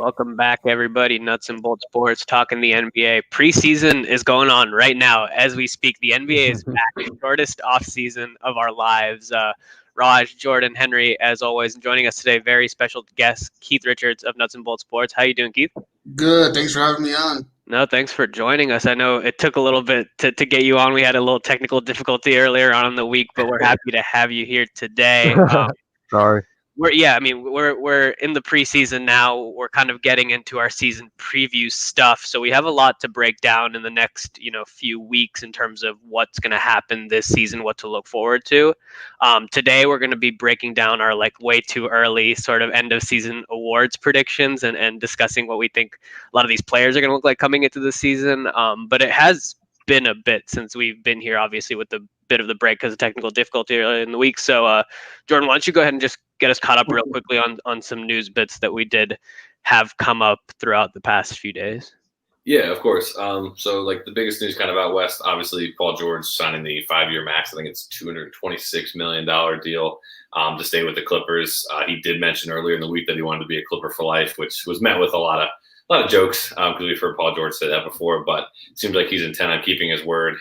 Welcome back, everybody. Nuts and Bolt Sports, talking the NBA. Preseason is going on right now as we speak. The NBA is back, shortest off season of our lives. Raj, Jordan, Henry, as always, and joining us today, very special guest, Keith Richards of Nuts and Bolt Sports. How you doing, Keith? Good. Thanks for having me on. No, thanks for joining us. I know it took a little bit to get you on. We had a little technical difficulty earlier on in the week, but we're happy to have you here today. Sorry. We're in the preseason now. We're kind of getting into our season preview stuff, so we have a lot to break down in the next few weeks in terms of what's going to happen this season, what to look forward to. Today we're going to be breaking down our way too early sort of end of season awards predictions and discussing what we think a lot of these players are going to look like coming into the season. But it has been a bit since we've been here, obviously with the bit of the break because of technical difficulty earlier in the week. So Jordan, why don't you go ahead and just get us caught up real quickly on some news bits that we did have come up throughout the past few days. Yeah, of course. So the biggest news kind of out west, obviously Paul George signing the 5-year max. I think it's $226 million deal to stay with the Clippers. He did mention earlier in the week that he wanted to be a Clipper for life, which was met with a lot of jokes because we've heard Paul George say that before, but it seems like he's intent on keeping his word.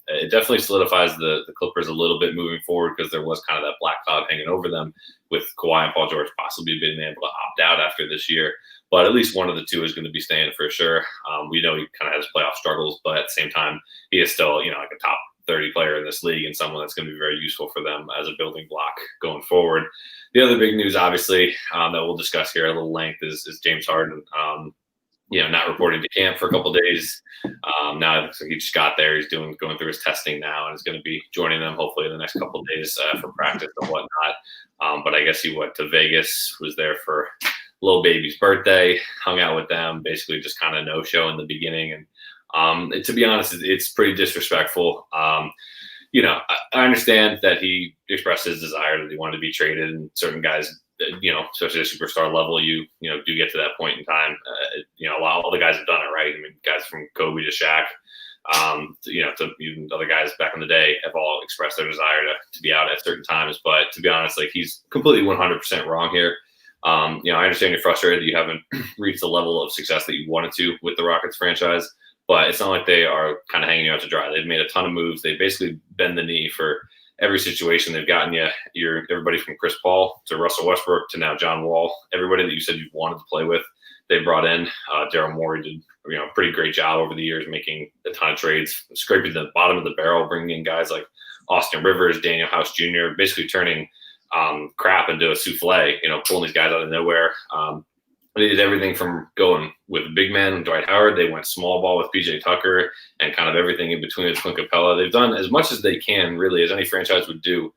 It definitely solidifies the Clippers a little bit moving forward because there was kind of that black cloud hanging over them with Kawhi and Paul George possibly being able to opt out after this year. But at least one of the two is going to be staying for sure. We know he kind of has playoff struggles, but at the same time, he is still, a top 30 player in this league and someone that's going to be very useful for them as a building block going forward. The other big news, obviously, that we'll discuss here at a little length is James Harden, not reporting to camp for a couple of days. Now it looks like he just got there. He's going through his testing now and is going to be joining them hopefully in the next couple of days for practice and whatnot. But I guess he went to Vegas, was there for Lil Baby's birthday, hung out with them, basically just kind of no-show in the beginning. And to be honest, it's pretty disrespectful. I understand that he expressed his desire that he wanted to be traded, and certain guys, especially at a superstar level, you do get to that point in time. All the guys have done it, right? I mean, guys from Kobe to Shaq, to even other guys back in the day have all expressed their desire to be out at certain times. But to be honest, he's completely 100% wrong here. I understand you're frustrated that you haven't reached the level of success that you wanted to with the Rockets franchise. But it's not like they are kind of hanging you out to dry. They've made a ton of moves. They basically bend the knee for every situation. They've gotten you everybody from Chris Paul to Russell Westbrook to now John Wall. Everybody that you said you wanted to play with, they brought in. Daryl Morey did a pretty great job over the years, making a ton of trades, scraping the bottom of the barrel, bringing in guys like Austin Rivers, Daniel House Jr., basically turning crap into a souffle. Pulling these guys out of nowhere. They did everything from going with big man Dwight Howard. They went small ball with PJ Tucker and kind of everything in between with Clint Capella. They've done as much as they can, really, as any franchise would do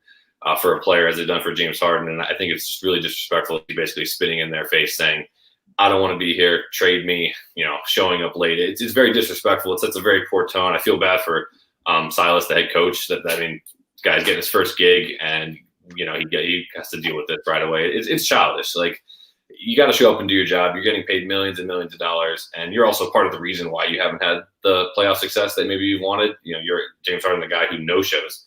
for a player, as they've done for James Harden. And I think it's just really disrespectful. He's basically spitting in their face saying, I don't want to be here, trade me, showing up late. It's very disrespectful. It sets a very poor tone. I feel bad for Silas, the head coach. Guy's getting his first gig and, he has to deal with this right away. It's childish. You got to show up and do your job. You're getting paid millions and millions of dollars, and you're also part of the reason why you haven't had the playoff success that maybe you wanted. You're James Harden, the guy who no-shows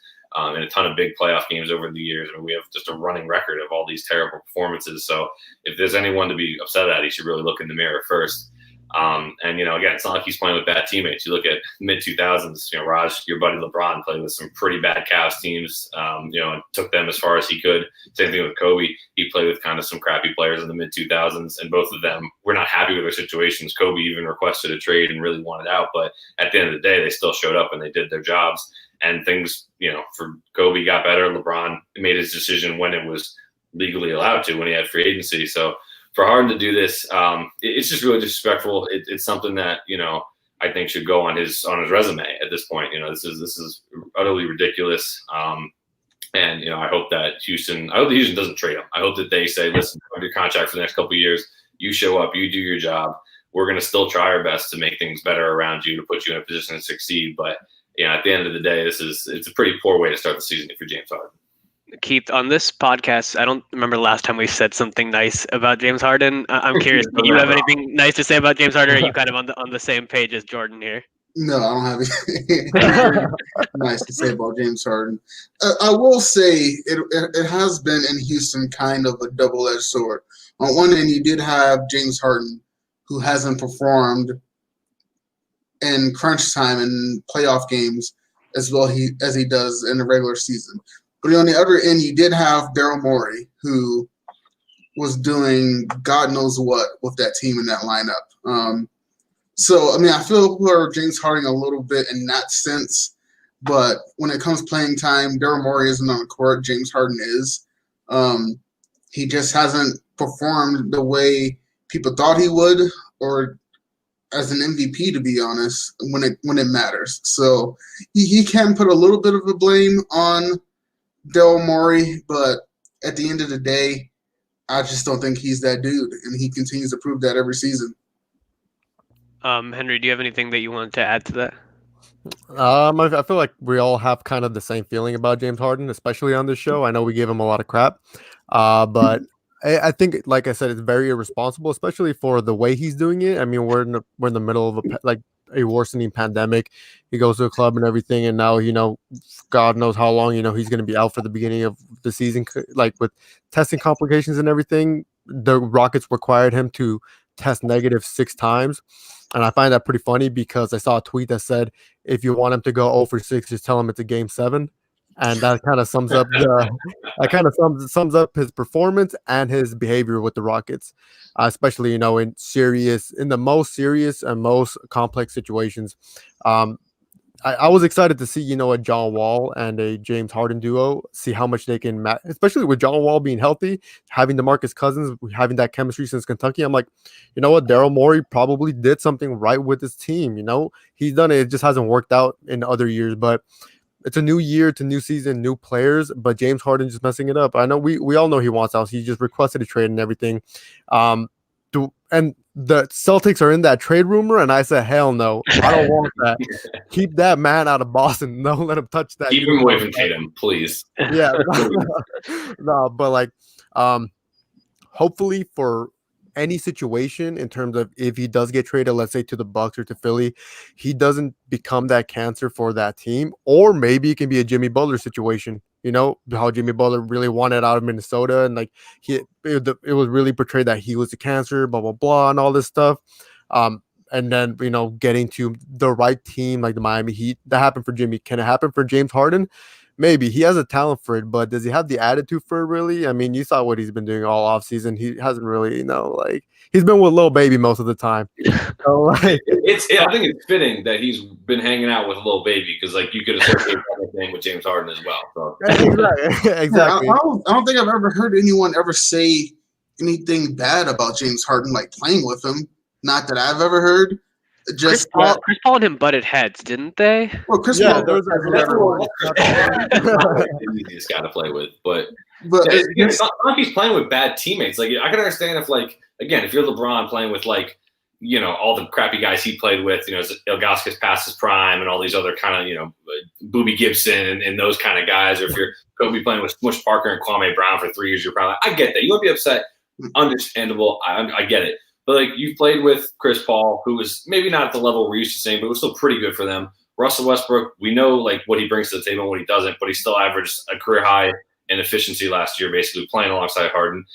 in a ton of big playoff games over the years. I mean, we have just a running record of all these terrible performances. So if there's anyone to be upset at, he should really look in the mirror first. Again, it's not like he's playing with bad teammates. You look at mid-2000s, Raj, your buddy LeBron played with some pretty bad Cavs teams, and took them as far as he could. Same thing with Kobe. He played with kind of some crappy players in the mid-2000s, and both of them were not happy with their situations. Kobe even requested a trade and really wanted out, but at the end of the day, they still showed up and they did their jobs. And things, for Kobe got better. LeBron made his decision when it was legally allowed to, when he had free agency. So for Harden to do this, it's just really disrespectful. It's something that I think should go on his resume at this point. This is utterly ridiculous. And I hope that Houston doesn't trade him. I hope that they say, listen, under contract for the next couple of years, you show up, you do your job. We're going to still try our best to make things better around you, to put you in a position to succeed. But at the end of the day, it's a pretty poor way to start the season for James Harden. Keith, on this podcast, I don't remember the last time we said something nice about James Harden. I'm curious, do you have anything nice to say about James Harden, or are you kind of on the same page as Jordan here? No, I don't have anything nice to say about James Harden. I will say it has been in Houston kind of a double-edged sword. On one end, you did have James Harden who hasn't performed in crunch time and playoff games as well as he does in the regular season. But on the other end, you did have Daryl Morey, who was doing God knows what with that team in that lineup. So, I mean, I feel for James Harden a little bit in that sense. But when it comes playing time, Daryl Morey isn't on the court. James Harden is. He just hasn't performed the way people thought he would, or as an MVP, to be honest, when it matters. So he can put a little bit of the blame on Daryl Morey, but at the end of the day, I just don't think he's that dude, and he continues to prove that every season. Henry, do you have anything that you wanted to add to that? I feel like we all have kind of the same feeling about James Harden, especially on this show. I know we gave him a lot of crap, but I think, like I said, it's very irresponsible, especially for the way he's doing it. I mean, we're in the middle of a worsening pandemic. He goes to a club and everything, and now God knows how long he's going to be out for the beginning of the season, like with testing complications and everything. The Rockets required him to test negative 6 times. And I find that pretty funny because I saw a tweet that said, if you want him to go 0 for 6, just tell him it's a game 7. And that kind of sums up sums up his performance and his behavior with the Rockets, especially in the most serious and most complex situations. I was excited to see a John Wall and a James Harden duo, see how much they can match, especially with John Wall being healthy, having DeMarcus Cousins, having that chemistry since Kentucky. I'm like, you know what, Daryl Morey probably did something right with his team. He's done it. It just hasn't worked out in other years, but it's a new year, it's a new season, new players, but James Harden just messing it up. I know we all know he wants out. He just requested a trade and everything. And the Celtics are in that trade rumor, and I said, hell no, I don't want that. Keep that man out of Boston. Don't let him touch that. Keep him away from Tatum, please. Yeah. No, but hopefully for any situation in terms of if he does get traded, let's say to the Bucks or to Philly, he doesn't become that cancer for that team. Or maybe it can be a Jimmy Butler situation. How Jimmy Butler really wanted out of Minnesota, and it was really portrayed that he was a cancer, blah blah blah, and all this stuff. And then getting to the right team like the Miami Heat, that happened for Jimmy. Can it happen for James Harden? Maybe. He has a talent for it, but does he have the attitude for it really? I mean, you saw what he's been doing all offseason. He hasn't really, he's been with Lil Baby most of the time. So, I think it's fitting that he's been hanging out with Lil Baby because, you could associate anything with James Harden as well. So. Exactly. I don't think I've ever heard anyone ever say anything bad about James Harden, playing with him. Not that I've ever heard. Chris Paul and him butted heads, didn't they? Well, Chris Paul the easiest guy to play with, but it's not like he's playing with bad teammates. I can understand if, if you're LeBron playing with all the crappy guys he played with, Ilgauskas past his prime and all these other kind of Boobie Gibson and those kind of guys, or if you're Kobe playing with Smush Parker and Kwame Brown for 3 years, you're probably I get that you won't be upset, understandable. I get it. But you've played with Chris Paul, who was maybe not at the level we're used to seeing, but was still pretty good for them. Russell Westbrook, we know what he brings to the table and what he doesn't, but he still averaged a career high in efficiency last year, basically playing alongside Harden.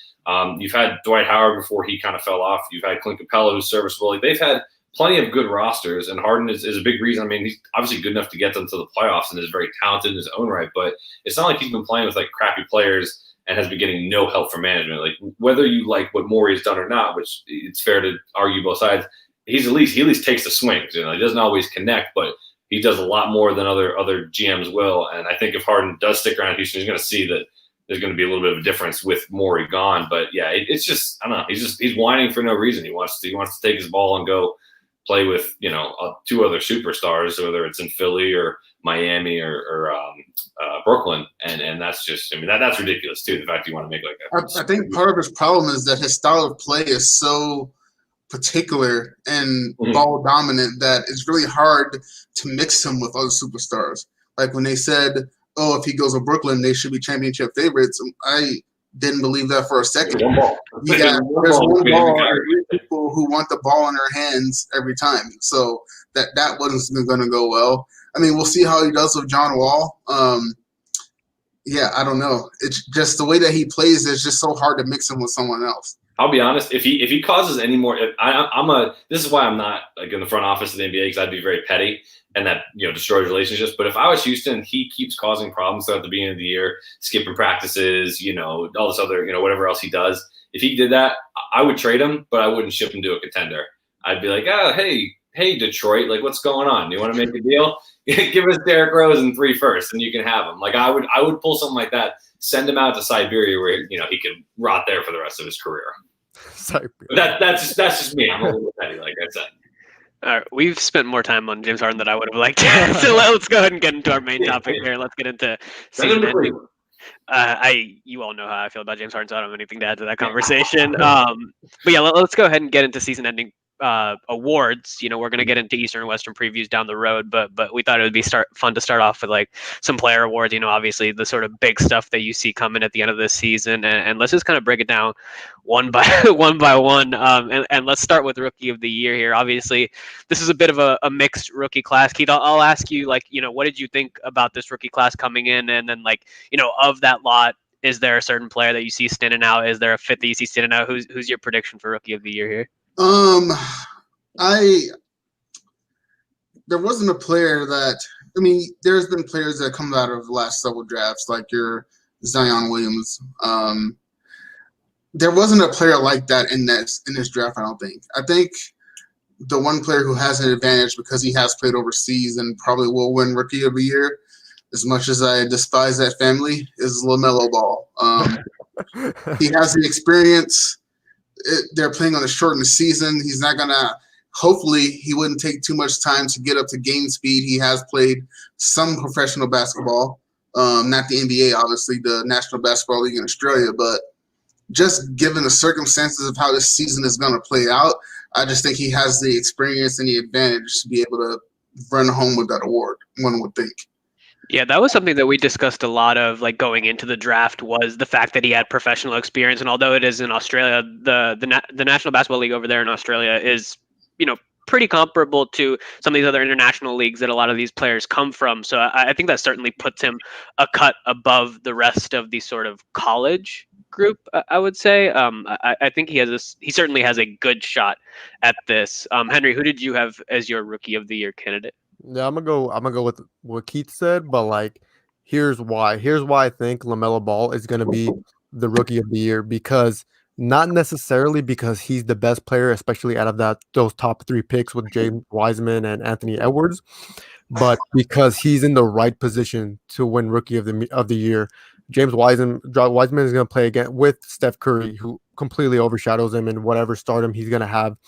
You've had Dwight Howard before he kind of fell off. You've had Clint Capella, who's serviceable. They've had plenty of good rosters, and Harden is a big reason. I mean, he's obviously good enough to get them to the playoffs and is very talented in his own right, but it's not like he's been playing with crappy players and has been getting no help from management. Whether you like what Morey's done or not, which it's fair to argue both sides, he at least takes the swings. He doesn't always connect, but he does a lot more than other GMs will. And I think if Harden does stick around Houston, he's going to see that there's going to be a little bit of a difference with Morey gone. But yeah, it's just, I don't know. He's whining for no reason. He wants to take his ball and go play with 2 other superstars, whether it's in Philly or Miami or Brooklyn, and that's just, that's ridiculous too. The fact you want to make that. I think part of his problem is that his style of play is so particular and ball dominant that it's really hard to mix him with other superstars. When they said, "Oh, if he goes to Brooklyn, they should be championship favorites," I didn't believe that for a second. One ball. There's one ball, and people who want the ball in their hands every time. So that wasn't going to go well. We'll see how he does with John Wall. I don't know. It's just the way that he plays is just so hard to mix him with someone else. I'll be honest. If he causes any more, this is why I'm not like in the front office of the NBA, because I'd be very petty and that destroys relationships. But if I was Houston, he keeps causing problems throughout the beginning of the year, skipping practices, all this other, whatever else he does. If he did that, I would trade him, but I wouldn't ship him to a contender. I'd be like, hey, Detroit, like what's going on? You want to make a deal? Give us Derrick Rose and 3 firsts, and you can have him. Like I would pull something like that, send him out to Siberia where he could rot there for the rest of his career. That's just me. I'm a little petty, like I said. All right, we've spent more time on James Harden than I would have liked to. So let's go ahead and get into our main topic here. Let's get into season ending. You all know how I feel about James Harden, so I don't have anything to add to that conversation. But yeah, let's go ahead and get into season ending awards. We're going to get into Eastern and Western previews down the road, but we thought it would be fun to start off with like some player awards. Obviously the sort of big stuff that you see coming at the end of this season, and let's just kind of break it down one by one. And let's start with Rookie of the Year here. Obviously, this is a bit of a mixed rookie class. Keith, I'll ask you, what did you think about this rookie class coming in, and then of that lot, is there a certain player that you see standing out? Is there a fit that you see standing out? Who's your prediction for Rookie of the Year here? There wasn't a player that, there's been players that come out of the last several drafts, like your Zion Williams. There wasn't a player like that in this draft, I don't think. I think the one player who has an advantage because he has played overseas and probably will win Rookie of the Year, as much as I despise that family, is LaMelo Ball. He has the experience. They're playing on a shortened season. He's not going to – hopefully he wouldn't take too much time to get up to game speed. He has played some professional basketball, not the NBA, obviously, the National Basketball League in Australia. But just given the circumstances of how this season is going to play out, I just think he has the experience and the advantage to be able to run home with that award, one would think. Yeah, that was something that we discussed a lot of going into the draft, was the fact that he had professional experience. And although it is in Australia, the National Basketball League over there in Australia is, pretty comparable to some of these other international leagues that a lot of these players come from. So I think that certainly puts him a cut above the rest of the sort of college group, I would say. I think he certainly has a good shot at this. Henry, who did you have as your Rookie of the Year candidate? Yeah, I'm gonna go with what Keith said, but here's why. Here's why I think LaMelo Ball is gonna be the Rookie of the Year, because not necessarily because he's the best player, especially out of those top 3 picks with James Wiseman and Anthony Edwards, but because he's in the right position to win Rookie of the Year. James Wiseman is gonna play again with Steph Curry, who completely overshadows him in whatever stardom he's gonna have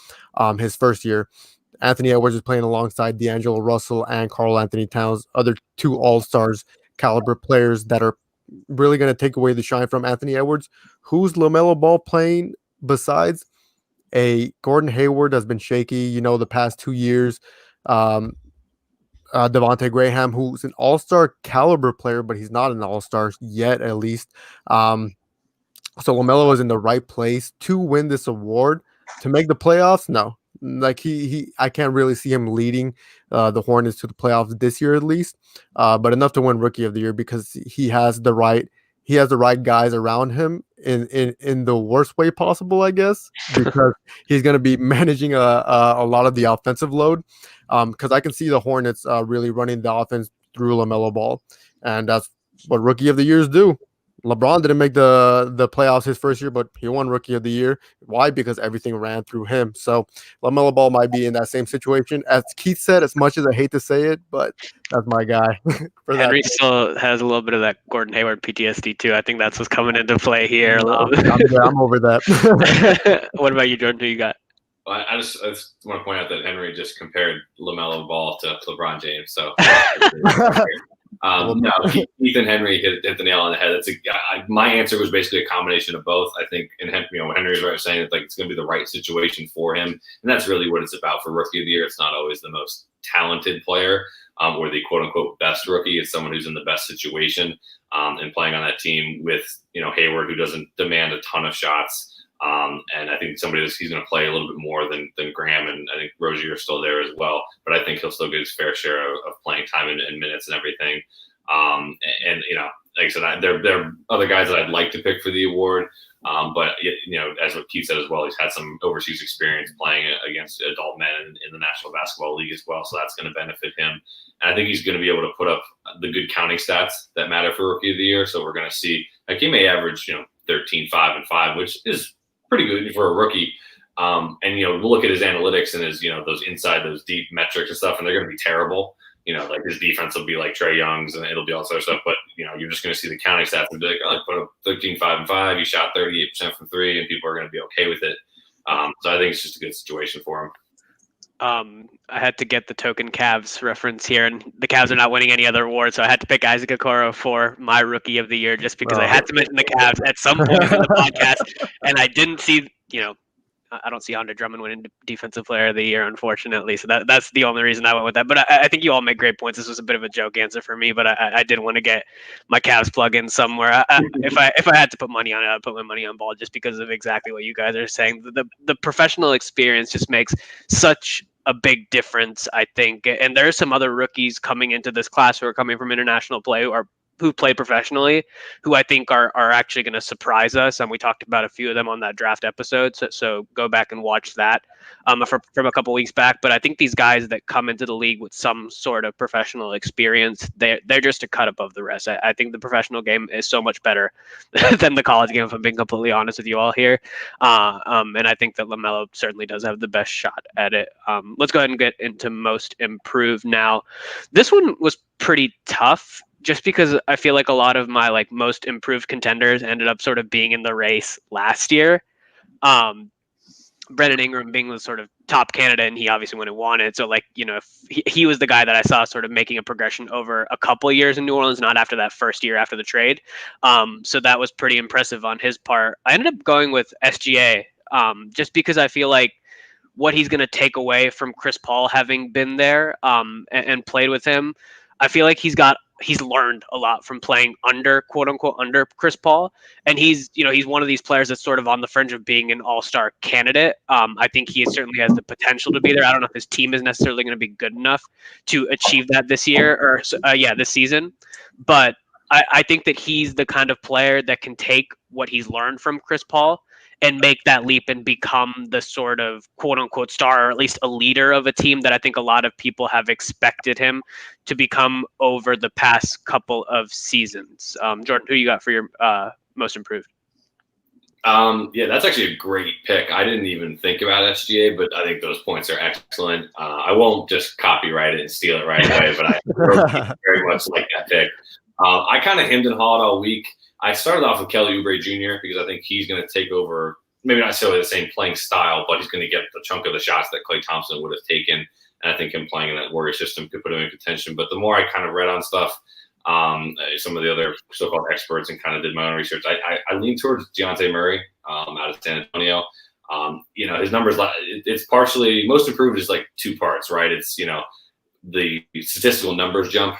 his first year. Anthony Edwards is playing alongside D'Angelo Russell and Karl Anthony Towns, other 2 all-stars caliber players that are really going to take away the shine from Anthony Edwards. Who's LaMelo Ball playing besides a Gordon Hayward that's been shaky, the past 2 years? Devontae Graham, who's an all-star caliber player, but he's not an all-star yet, at least. So LaMelo is in the right place to win this award. To make the playoffs, no. I can't really see him leading the Hornets to the playoffs this year, at least, but enough to win Rookie of the Year because he has the right guys around him in the worst way possible, I guess, because he's going to be managing a lot of the offensive load, because I can see the Hornets really running the offense through LaMelo Ball, and that's what Rookie of the Years do. LeBron didn't make the playoffs his first year, but he won Rookie of the Year. Why? Because everything ran through him. So LaMelo Ball might be in that same situation. As Keith said, as much as I hate to say it, but that's my guy. Henry still has a little bit of that Gordon Hayward PTSD too. I think that's what's coming into play here a little bit. I'm over that. What about you, Jordan? Who you got? Well, I just want to point out that Henry just compared LaMelo Ball to LeBron James. So no, Keith and Henry hit the nail on the head. My answer was basically a combination of both. I think, and Henry's right saying that it's going to be the right situation for him, and that's really what it's about for Rookie of the Year. It's not always the most talented player or the quote unquote best rookie. It's someone who's in the best situation and playing on that team with Hayward, who doesn't demand a ton of shots. And I think he's going to play a little bit more than Graham, and I think Rozier is still there as well. But I think he'll still get his fair share of playing time and minutes and everything. And like I said, there are other guys that I'd like to pick for the award. But as what Keith said as well, he's had some overseas experience playing against adult men in the National Basketball League as well, so that's going to benefit him. And I think he's going to be able to put up the good counting stats that matter for Rookie of the Year. So we're going to see, like, he may average 13, 5, and 5, which is pretty good for a rookie. And we'll look at his analytics and his those deep metrics and stuff, and they're going to be terrible. Like his defense will be like Trae Young's, and it'll be all sorts of stuff. But you're just going to see the counting stats and be like, oh, I put up 13, 5, and 5. He shot 38% from three, and people are going to be okay with it. So I think it's just a good situation for him. I had to get the token Cavs reference here, and the Cavs are not winning any other awards, so I had to pick Isaac Okoro for my Rookie of the Year just because I had to mention the Cavs at some point in the podcast, and I didn't see, I don't see Andre Drummond winning Defensive Player of the Year, unfortunately. So that's the only reason I went with that. But I think you all make great points. This was a bit of a joke answer for me, but I did want to get my Cavs plug in somewhere. If I had to put money on it, I'd put my money on Ball just because of exactly what you guys are saying. The professional experience just makes such a big difference, I think. And there are some other rookies coming into this class who are coming from international play who play professionally, who I think are actually going to surprise us. And we talked about a few of them on that draft episode. So go back and watch that from a couple weeks back. But I think these guys that come into the league with some sort of professional experience, they're just a cut above the rest. I think the professional game is so much better than the college game, if I'm being completely honest with you all here. And I think that LaMelo certainly does have the best shot at it. Let's go ahead and get into most improved now. This one was pretty tough, just because I feel like a lot of my most improved contenders ended up sort of being in the race last year. Brandon Ingram being the sort of top candidate, and he obviously wouldn't want it. So if he was the guy that I saw sort of making a progression over a couple of years in New Orleans, not after that first year after the trade. So that was pretty impressive on his part. I ended up going with SGA just because I feel like what he's going to take away from Chris Paul having been there and played with him. I feel like he's learned a lot from playing quote unquote under Chris Paul. And he's one of these players that's sort of on the fringe of being an all-star candidate. I think he certainly has the potential to be there. I don't know if his team is necessarily going to be good enough to achieve that this season. But I think that he's the kind of player that can take what he's learned from Chris Paul and make that leap and become the sort of quote unquote star, or at least a leader of a team that I think a lot of people have expected him to become over the past couple of seasons. Jordan, who you got for your most improved? Yeah, that's actually a great pick. I didn't even think about SGA, but I think those points are excellent. I won't just copyright it and steal it right away, but I very much like that pick. I kind of hemmed and hawed all week. I started off with Kelly Oubre Jr. because I think he's going to take over, maybe not necessarily the same playing style, but he's going to get the chunk of the shots that Klay Thompson would have taken. And I think him playing in that Warrior system could put him in contention. But the more I kind of read on stuff, some of the other so-called experts, and kind of did my own research, I lean towards Dejounte Murray out of San Antonio. His numbers, it's partially, most improved is like two parts, right? It's, the statistical numbers jump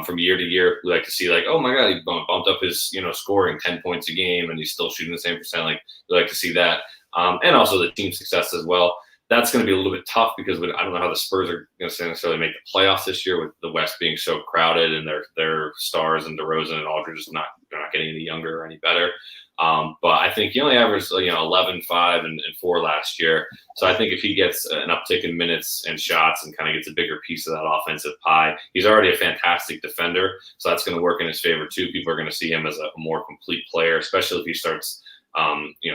from year to year. We like to see oh my God, he bumped up his, scoring 10 points a game and he's still shooting the same percent. We like to see that. And also the team success as well. That's going to be a little bit tough because I don't know how the Spurs are going to necessarily make the playoffs this year with the West being so crowded and their stars and DeRozan and Aldridge they're not getting any younger or any better. But I think he only averaged 11, 5, and 4 last year. So I think if he gets an uptick in minutes and shots and kind of gets a bigger piece of that offensive pie, he's already a fantastic defender. So that's going to work in his favor too. People are going to see him as a more complete player, especially if he starts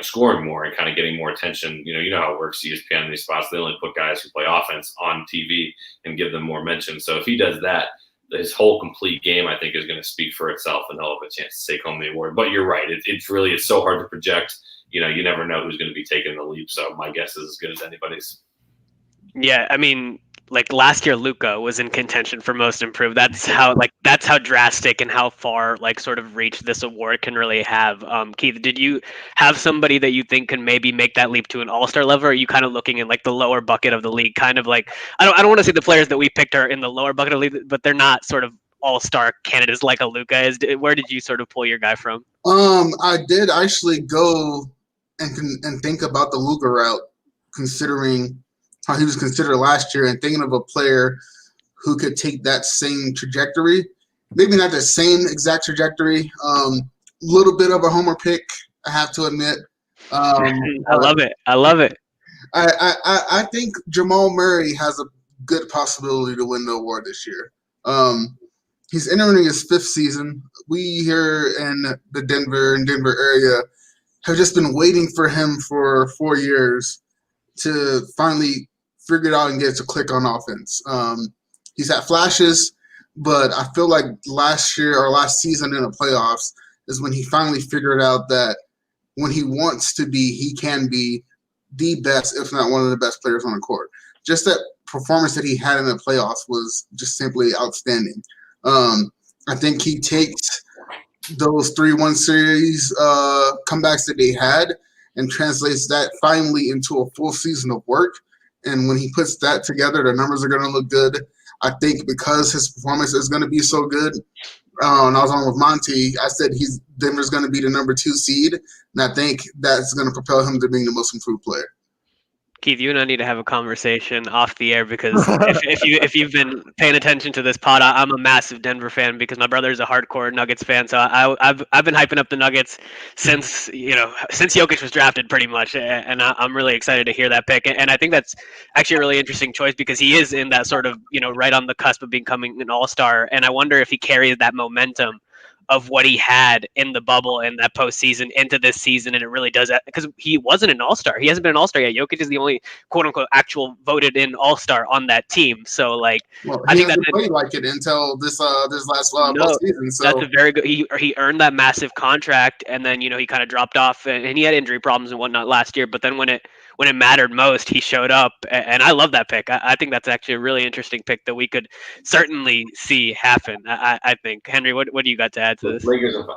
scoring more and kind of getting more attention. You know how it works. ESPN in these spots, they only put guys who play offense on TV and give them more mention. So if he does that, his whole complete game, I think, is going to speak for itself, and he'll have a chance to take home the award. But you're right. It's so hard to project. You never know who's going to be taking the leap. So my guess is as good as anybody's. Yeah, I mean, last year, Luka was in contention for most improved. That's how drastic and how far sort of reach this award can really have. Keith, did you have somebody that you think can maybe make that leap to an all-star level? Or are you kind of looking in the lower bucket of the league? Kind of I don't want to say the players that we picked are in the lower bucket of the league, but they're not sort of all-star candidates like a Luka is. Where did you sort of pull your guy from? I did actually go and think about the Luka route, considering how he was considered last year, and thinking of a player who could take that same trajectory. maybe not the same exact trajectory. Little bit of a homer pick, I have to admit. I love it. I love it. I think Jamal Murray has a good possibility to win the award this year. He's entering his 5th season. We here in the Denver area have just been waiting for him for 4 years to finally figure it out and get it to click on offense. He's had flashes, but I feel like last year or last season in the playoffs is when he finally figured out that when he wants to be, he can be the best, if not one of the best players on the court. Just that performance that he had in the playoffs was just simply outstanding. I think he takes those 3-1 series comebacks that they had and translates that finally into a full season of work. And when he puts that together, the numbers are going to look good. I think because his performance is going to be so good, and I was on with Monty, I said Denver's going to be the number 2 seed, and I think that's going to propel him to being the most improved player. Keith, you and I need to have a conversation off the air because if you've been paying attention to this pod, I'm a massive Denver fan because my brother is a hardcore Nuggets fan. So I've been hyping up the Nuggets since Jokic was drafted, pretty much, and I'm really excited to hear that pick. And I think that's actually a really interesting choice because he is in that sort of right on the cusp of becoming an all-star, and I wonder if he carries that momentum of what he had in the bubble and that postseason into this season, and it really does that because he wasn't an all-star. He hasn't been an all-star yet. Jokic is the only quote-unquote actual voted in all-star on that team. So I think hasn't played like it until this last postseason. So that's a very good. He earned that massive contract, and then he kind of dropped off, and he had injury problems and whatnot last year. But then when it mattered most, he showed up, and I love that pick. I think that's actually a really interesting pick that we could certainly see happen. I think. Henry, what do you got to add to this? Lakers on 5.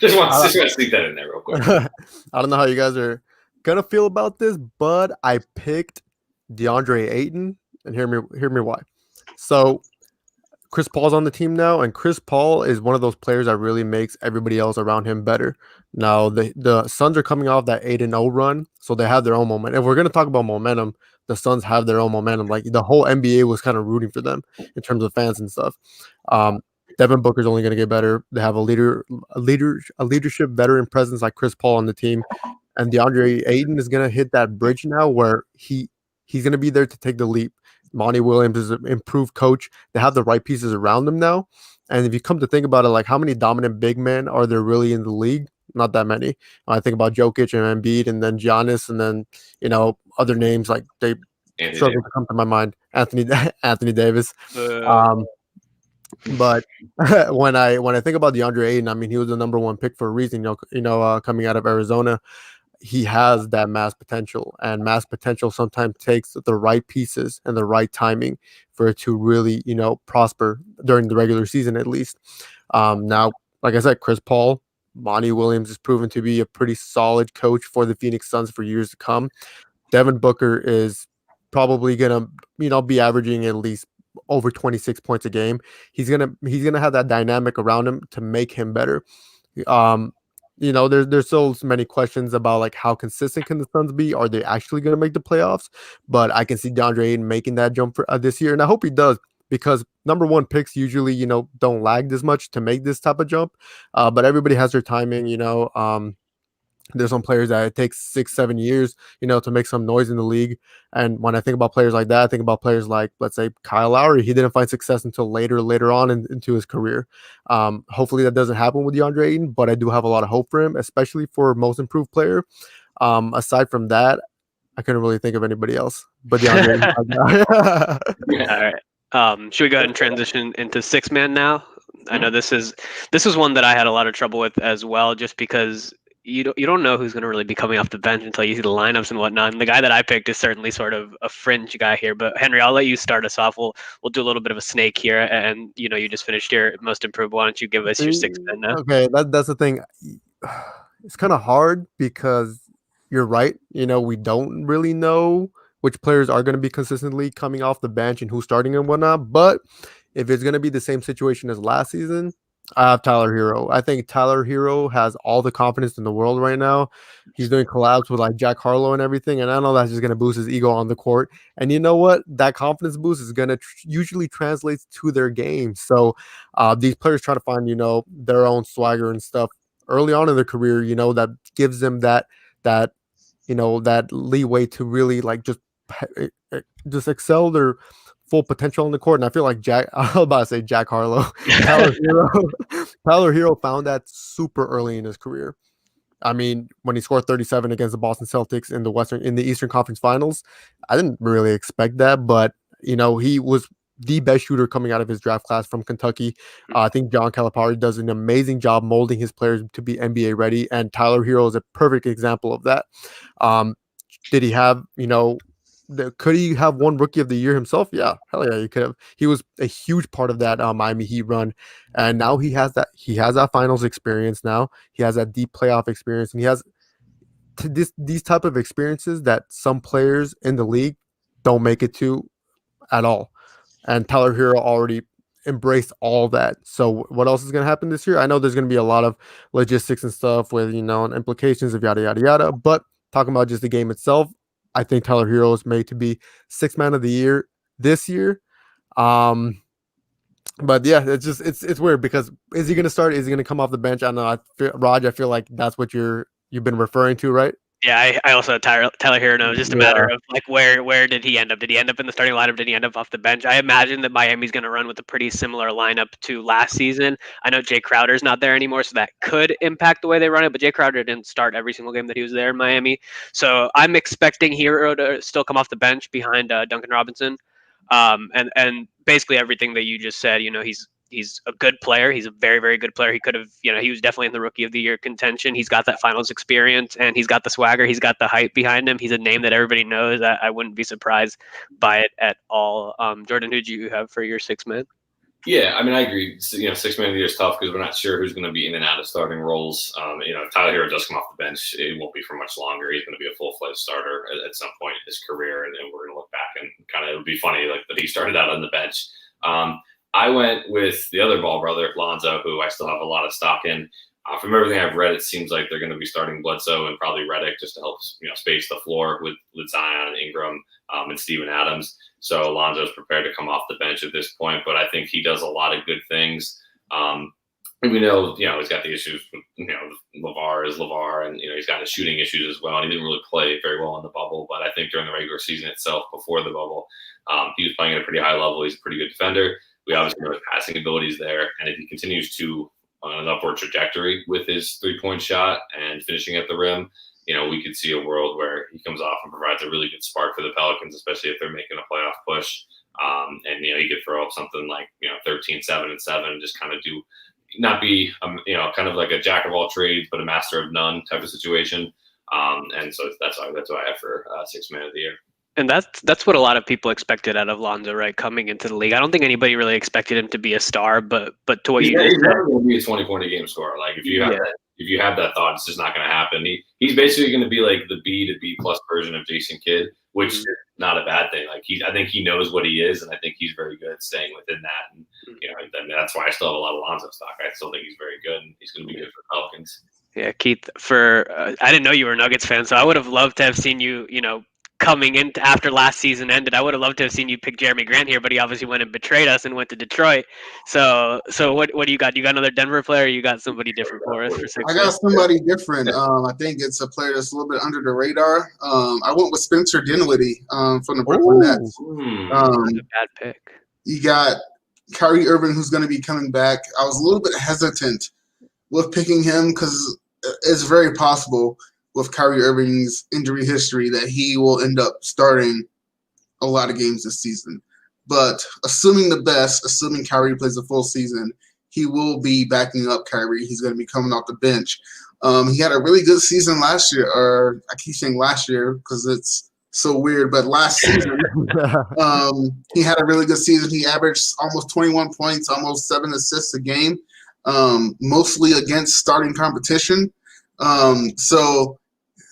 just want to sneak that in there real quick. I don't know how you guys are gonna feel about this, but I picked DeAndre Ayton, and hear me why. So Chris Paul's on the team now, and Chris Paul is one of those players that really makes everybody else around him better. Now, the Suns are coming off that 8-0 run, so they have their own momentum. If we're going to talk about momentum, the Suns have their own momentum. Like, the whole NBA was kind of rooting for them in terms of fans and stuff. Devin Booker's only going to get better. They have a leadership veteran presence like Chris Paul on the team, and DeAndre Ayton is going to hit that bridge now where he's going to be there to take the leap. Monty Williams is an improved coach. They have the right pieces around them now. And if you come to think about it, like, how many dominant big men are there really in the league? Not that many. I think about Jokic and Embiid and then Giannis and then, other names like they struggle to come to my mind. Anthony Davis. But when I think about DeAndre Ayton, I mean, he was the number 1 pick for a reason, coming out of Arizona. He has that mass potential, and mass potential sometimes takes the right pieces and the right timing for it to really, prosper during the regular season, at least. Now, like I said, Chris Paul, Monty Williams is proven to be a pretty solid coach for the Phoenix Suns for years to come. Devin Booker is probably going to, be averaging at least over 26 points a game. He's going to have that dynamic around him to make him better. There's so many questions about like how consistent can the Suns be? Are they actually going to make the playoffs? But I can see DeAndre Ayton making that jump for, this year, and I hope he does because number 1 picks usually don't lag this much to make this type of jump. But everybody has their timing. There's some players that it takes 6-7 years, to make some noise in the league. And when I think about players like that, I think about players like, let's say, Kyle Lowry. He didn't find success until later on into his career. Hopefully that doesn't happen with DeAndre Ayton, but I do have a lot of hope for him, especially for most improved player. Aside from that, I couldn't really think of anybody else. But DeAndre Ayton. All right. Should we go ahead and transition into 6-man now? I know this is one that I had a lot of trouble with as well, just because you don't know who's going to really be coming off the bench until you see the lineups and whatnot. And the guy that I picked is certainly sort of a fringe guy here. But Henry, I'll let you start us off. We'll do a little bit of a snake here, and you just finished your most improved. Why don't you give us your 6-man now? Okay, that's the thing. It's kind of hard because you're right. We don't really know which players are going to be consistently coming off the bench and who's starting and whatnot. But if it's going to be the same situation as last season, I have Tyler Hero. I think Tyler Hero has all the confidence in the world right now. He's doing collabs with like Jack Harlow and everything, and I know that's just going to boost his ego on the court. And you know what? That confidence boost is going to usually translates to their game. So these players try to find their own swagger and stuff early on in their career. That gives them that leeway to really like just excel their full potential on the court. And I feel like I was about to say Jack Harlow. Tyler Hero. Tyler Hero found that super early in his career. I mean, when he scored 37 against the Boston Celtics in the Eastern Conference Finals, I didn't really expect that, but he was the best shooter coming out of his draft class from Kentucky. I think John Calipari does an amazing job molding his players to be NBA ready, and Tyler Hero is a perfect example of that. Did he have, could he have won Rookie of the Year himself? Yeah, hell yeah, he could have. He was a huge part of that Miami Heat run, and now he has that. He has that finals experience. Now he has that deep playoff experience, and he has these type of experiences that some players in the league don't make it to at all. And Tyler Hero already embraced all that. So what else is going to happen this year? I know there's going to be a lot of logistics and stuff with and implications of yada yada yada. But talking about just the game itself, I think Tyler Hero is made to be Sixth Man of the Year this year. But yeah, it's weird because is he going to start? Is he going to come off the bench? I know, Raj, I feel like that's what you've been referring to, right? Yeah, I also Tyler Hero. No, just a matter of like where did he end up? Did he end up in the starting lineup? Did he end up off the bench? I imagine that Miami's going to run with a pretty similar lineup to last season. I know Jay Crowder's not there anymore, so that could impact the way they run it. But Jay Crowder didn't start every single game that he was there in Miami, so I'm expecting Hero to still come off the bench behind Duncan Robinson, and basically everything that you just said. He's a good player. He's a very, very good player. He could have, he was definitely in the Rookie of the Year contention. He's got that finals experience, and he's got the swagger. He's got the hype behind him. He's a name that everybody knows. I wouldn't be surprised by it at all. Jordan, who do you have for your sixth man? Yeah, I mean, I agree. Sixth man of the year is tough because we're not sure who's going to be in and out of starting roles. If Tyler Hero does come off the bench, it won't be for much longer. He's going to be a full-fledged starter at some point in his career, and we're going to look back and kind of, it'll be funny like that he started out on the bench. I went with the other Ball brother, Lonzo, who I still have a lot of stock in. From everything I've read, it seems like they're going to be starting Bledsoe and probably Redick just to help space the floor with Zion and Ingram and Steven Adams. So Lonzo's prepared to come off the bench at this point, but I think he does a lot of good things. And we know, he's got the issues with, LeVar is LeVar, and, he's got his shooting issues as well. And he didn't really play very well in the bubble, but I think during the regular season itself, before the bubble, he was playing at a pretty high level. He's a pretty good defender. We obviously know his passing abilities there. And if he continues to on an upward trajectory with his three-point shot and finishing at the rim, we could see a world where he comes off and provides a really good spark for the Pelicans, especially if they're making a playoff push. And he could throw up something like 13, 7, and 7, just kind of not be kind of like a jack of all trades but a master of none type of situation. And so that's why I have for Sixth Man of the Year. And that's what a lot of people expected out of Lonzo, right? Coming into the league, I don't think anybody really expected him to be a star, but to what he's never going to be a 20-point a game scorer. Like if you have that thought, it's just not going to happen. He's basically going to be like the B to B plus version of Jason Kidd, which is not a bad thing. Like I think he knows what he is, and I think he's very good at staying within that. And that's why I still have a lot of Lonzo stock. I still think he's very good, and he's going to be good for the Pelicans. Yeah, Keith. I didn't know you were a Nuggets fan, so I would have loved to have seen you. Coming in after last season ended, I would have loved to have seen you pick Jeremy Grant here, but he obviously went and betrayed us and went to Detroit. So what do you got? You got another Denver player? Or you got somebody different for us? I got somebody different. I think it's a player that's a little bit under the radar. I went with Spencer Dinwiddie from the Brooklyn Nets. A bad pick. You got Kyrie Irving, who's going to be coming back. I was a little bit hesitant with picking him because it's very possible with Kyrie Irving's injury history that he will end up starting a lot of games this season. But assuming the best, assuming Kyrie plays a full season, he will be backing up Kyrie. He's going to be coming off the bench. He had a really good season last year, or I keep saying last year because it's so weird, but last season he had a really good season. He averaged almost 21 points, almost 7 assists a game, mostly against starting competition. So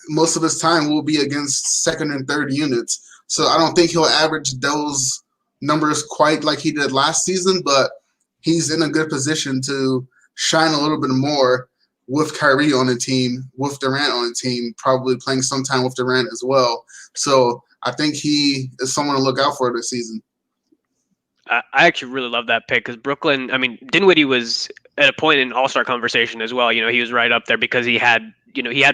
most of his time will be against second and third units. So I don't think he'll average those numbers quite like he did last season, but he's in a good position to shine a little bit more with Kyrie on the team, with Durant on the team, probably playing sometime with Durant as well. So I think he is someone to look out for this season. I actually really love that pick because Brooklyn, I mean, Dinwiddie was at a point in All-Star conversation as well. He was right up there because he had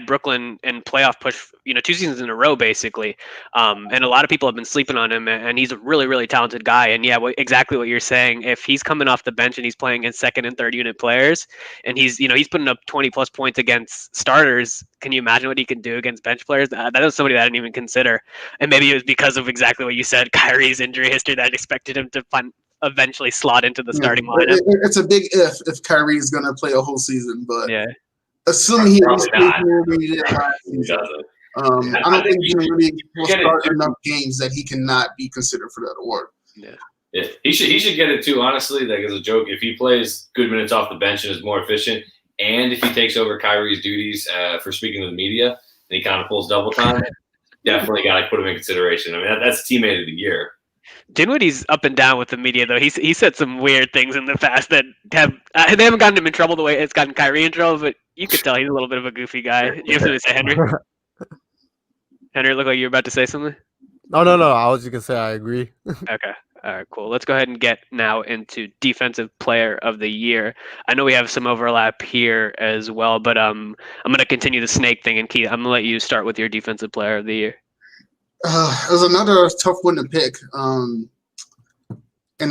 Brooklyn in playoff push, 2 seasons in a row, basically. And a lot of people have been sleeping on him, and he's a really, really talented guy. And yeah, exactly what you're saying. If he's coming off the bench and he's playing against second and third unit players, and he's putting up 20 plus points against starters, can you imagine what he can do against bench players? That was somebody that I didn't even consider. And maybe it was because of exactly what you said, Kyrie's injury history, that I expected him to eventually slot into the starting lineup. It's a big if Kyrie's going to play a whole season, but yeah. Assuming he at least plays more than he did last season. I don't think Dinwiddie will start enough games that he cannot be considered for that award. Yeah, he should get it too. Honestly, like as a joke, if he plays good minutes off the bench and is more efficient, and if he takes over Kyrie's duties for speaking to the media, and he kind of pulls double time, definitely got to put him in consideration. I mean, that's teammate of the year. Dinwiddie's up and down with the media, though. He said some weird things in the past that they haven't gotten him in trouble the way it's gotten Kyrie in trouble, but you could tell he's a little bit of a goofy guy. You have something to say, Henry? Henry, look like you were about to say something? No. I was just going to say I agree. Okay. All right, cool. Let's go ahead and get now into Defensive Player of the Year. I know we have some overlap here as well, but I'm going to continue the snake thing. And Keith, I'm going to let you start with your Defensive Player of the Year. It was another tough one to pick. And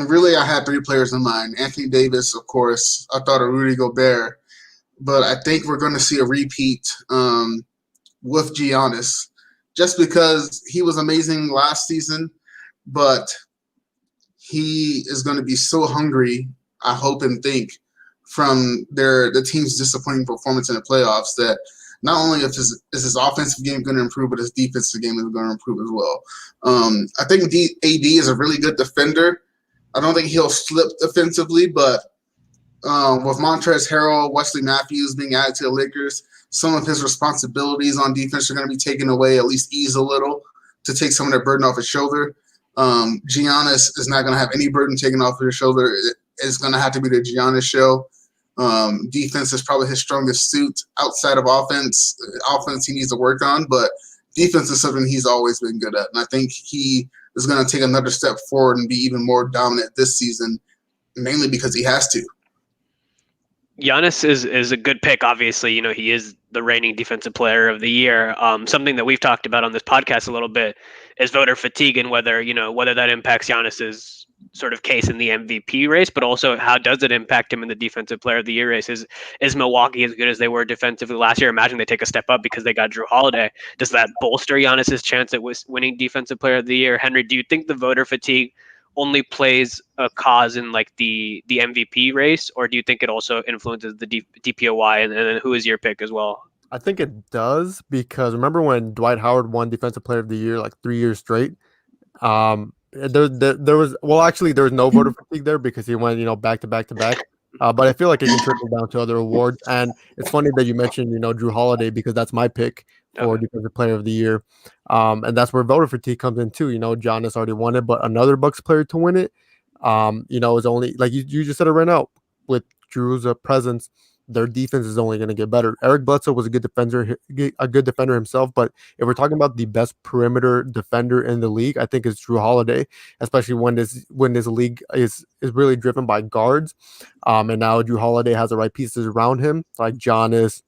really, I had 3 players in mind. Anthony Davis, of course. I thought of Rudy Gobert. But I think we're going to see a repeat with Giannis. Just because he was amazing last season, but he is going to be so hungry, I hope and think, from the team's disappointing performance in the playoffs that not only is his offensive game going to improve, but his defensive game is going to improve as well. I think AD is a really good defender. I don't think he'll slip defensively, but with Montrezl Harrell, Wesley Matthews being added to the Lakers, some of his responsibilities on defense are going to be taken away, at least ease a little, to take some of that burden off his shoulder. Giannis is not going to have any burden taken off of his shoulder. It's going to have to be the Giannis show. Defense is probably his strongest suit outside of offense. Offense he needs to work on, but defense is something he's always been good at. And I think he is going to take another step forward and be even more dominant this season, mainly because he has to. Giannis is a good pick. Obviously, he is the reigning Defensive Player of the Year. Something that we've talked about on this podcast a little bit is voter fatigue and whether that impacts Giannis's sort of case in the MVP race, but also how does it impact him in the Defensive Player of the Year race? Is Milwaukee as good as they were defensively last year? Imagine they take a step up because they got Drew Holiday. Does that bolster Giannis's chance at winning Defensive Player of the Year? Henry, do you think the voter fatigue only plays a cause in like the MVP race, or do you think it also influences the DPOY? And then who is your pick as well? I think it does, because remember when Dwight Howard won Defensive Player of the Year like 3 years straight? There was no voter fatigue there because he went back to back. But I feel like it can trickle down to other awards. And it's funny that you mentioned Drew Holiday, because that's my pick for Defensive Player of the Year. And that's where voter fatigue comes in too. Giannis already won it, but another Bucks player to win it, is only, like you just said it right now, with Drew's presence, their defense is only going to get better. Eric Bledsoe was a good defender himself, but if we're talking about the best perimeter defender in the league, I think it's Drew Holiday, especially when this league is really driven by guards. And now Drew Holiday has the right pieces around him, like Giannis,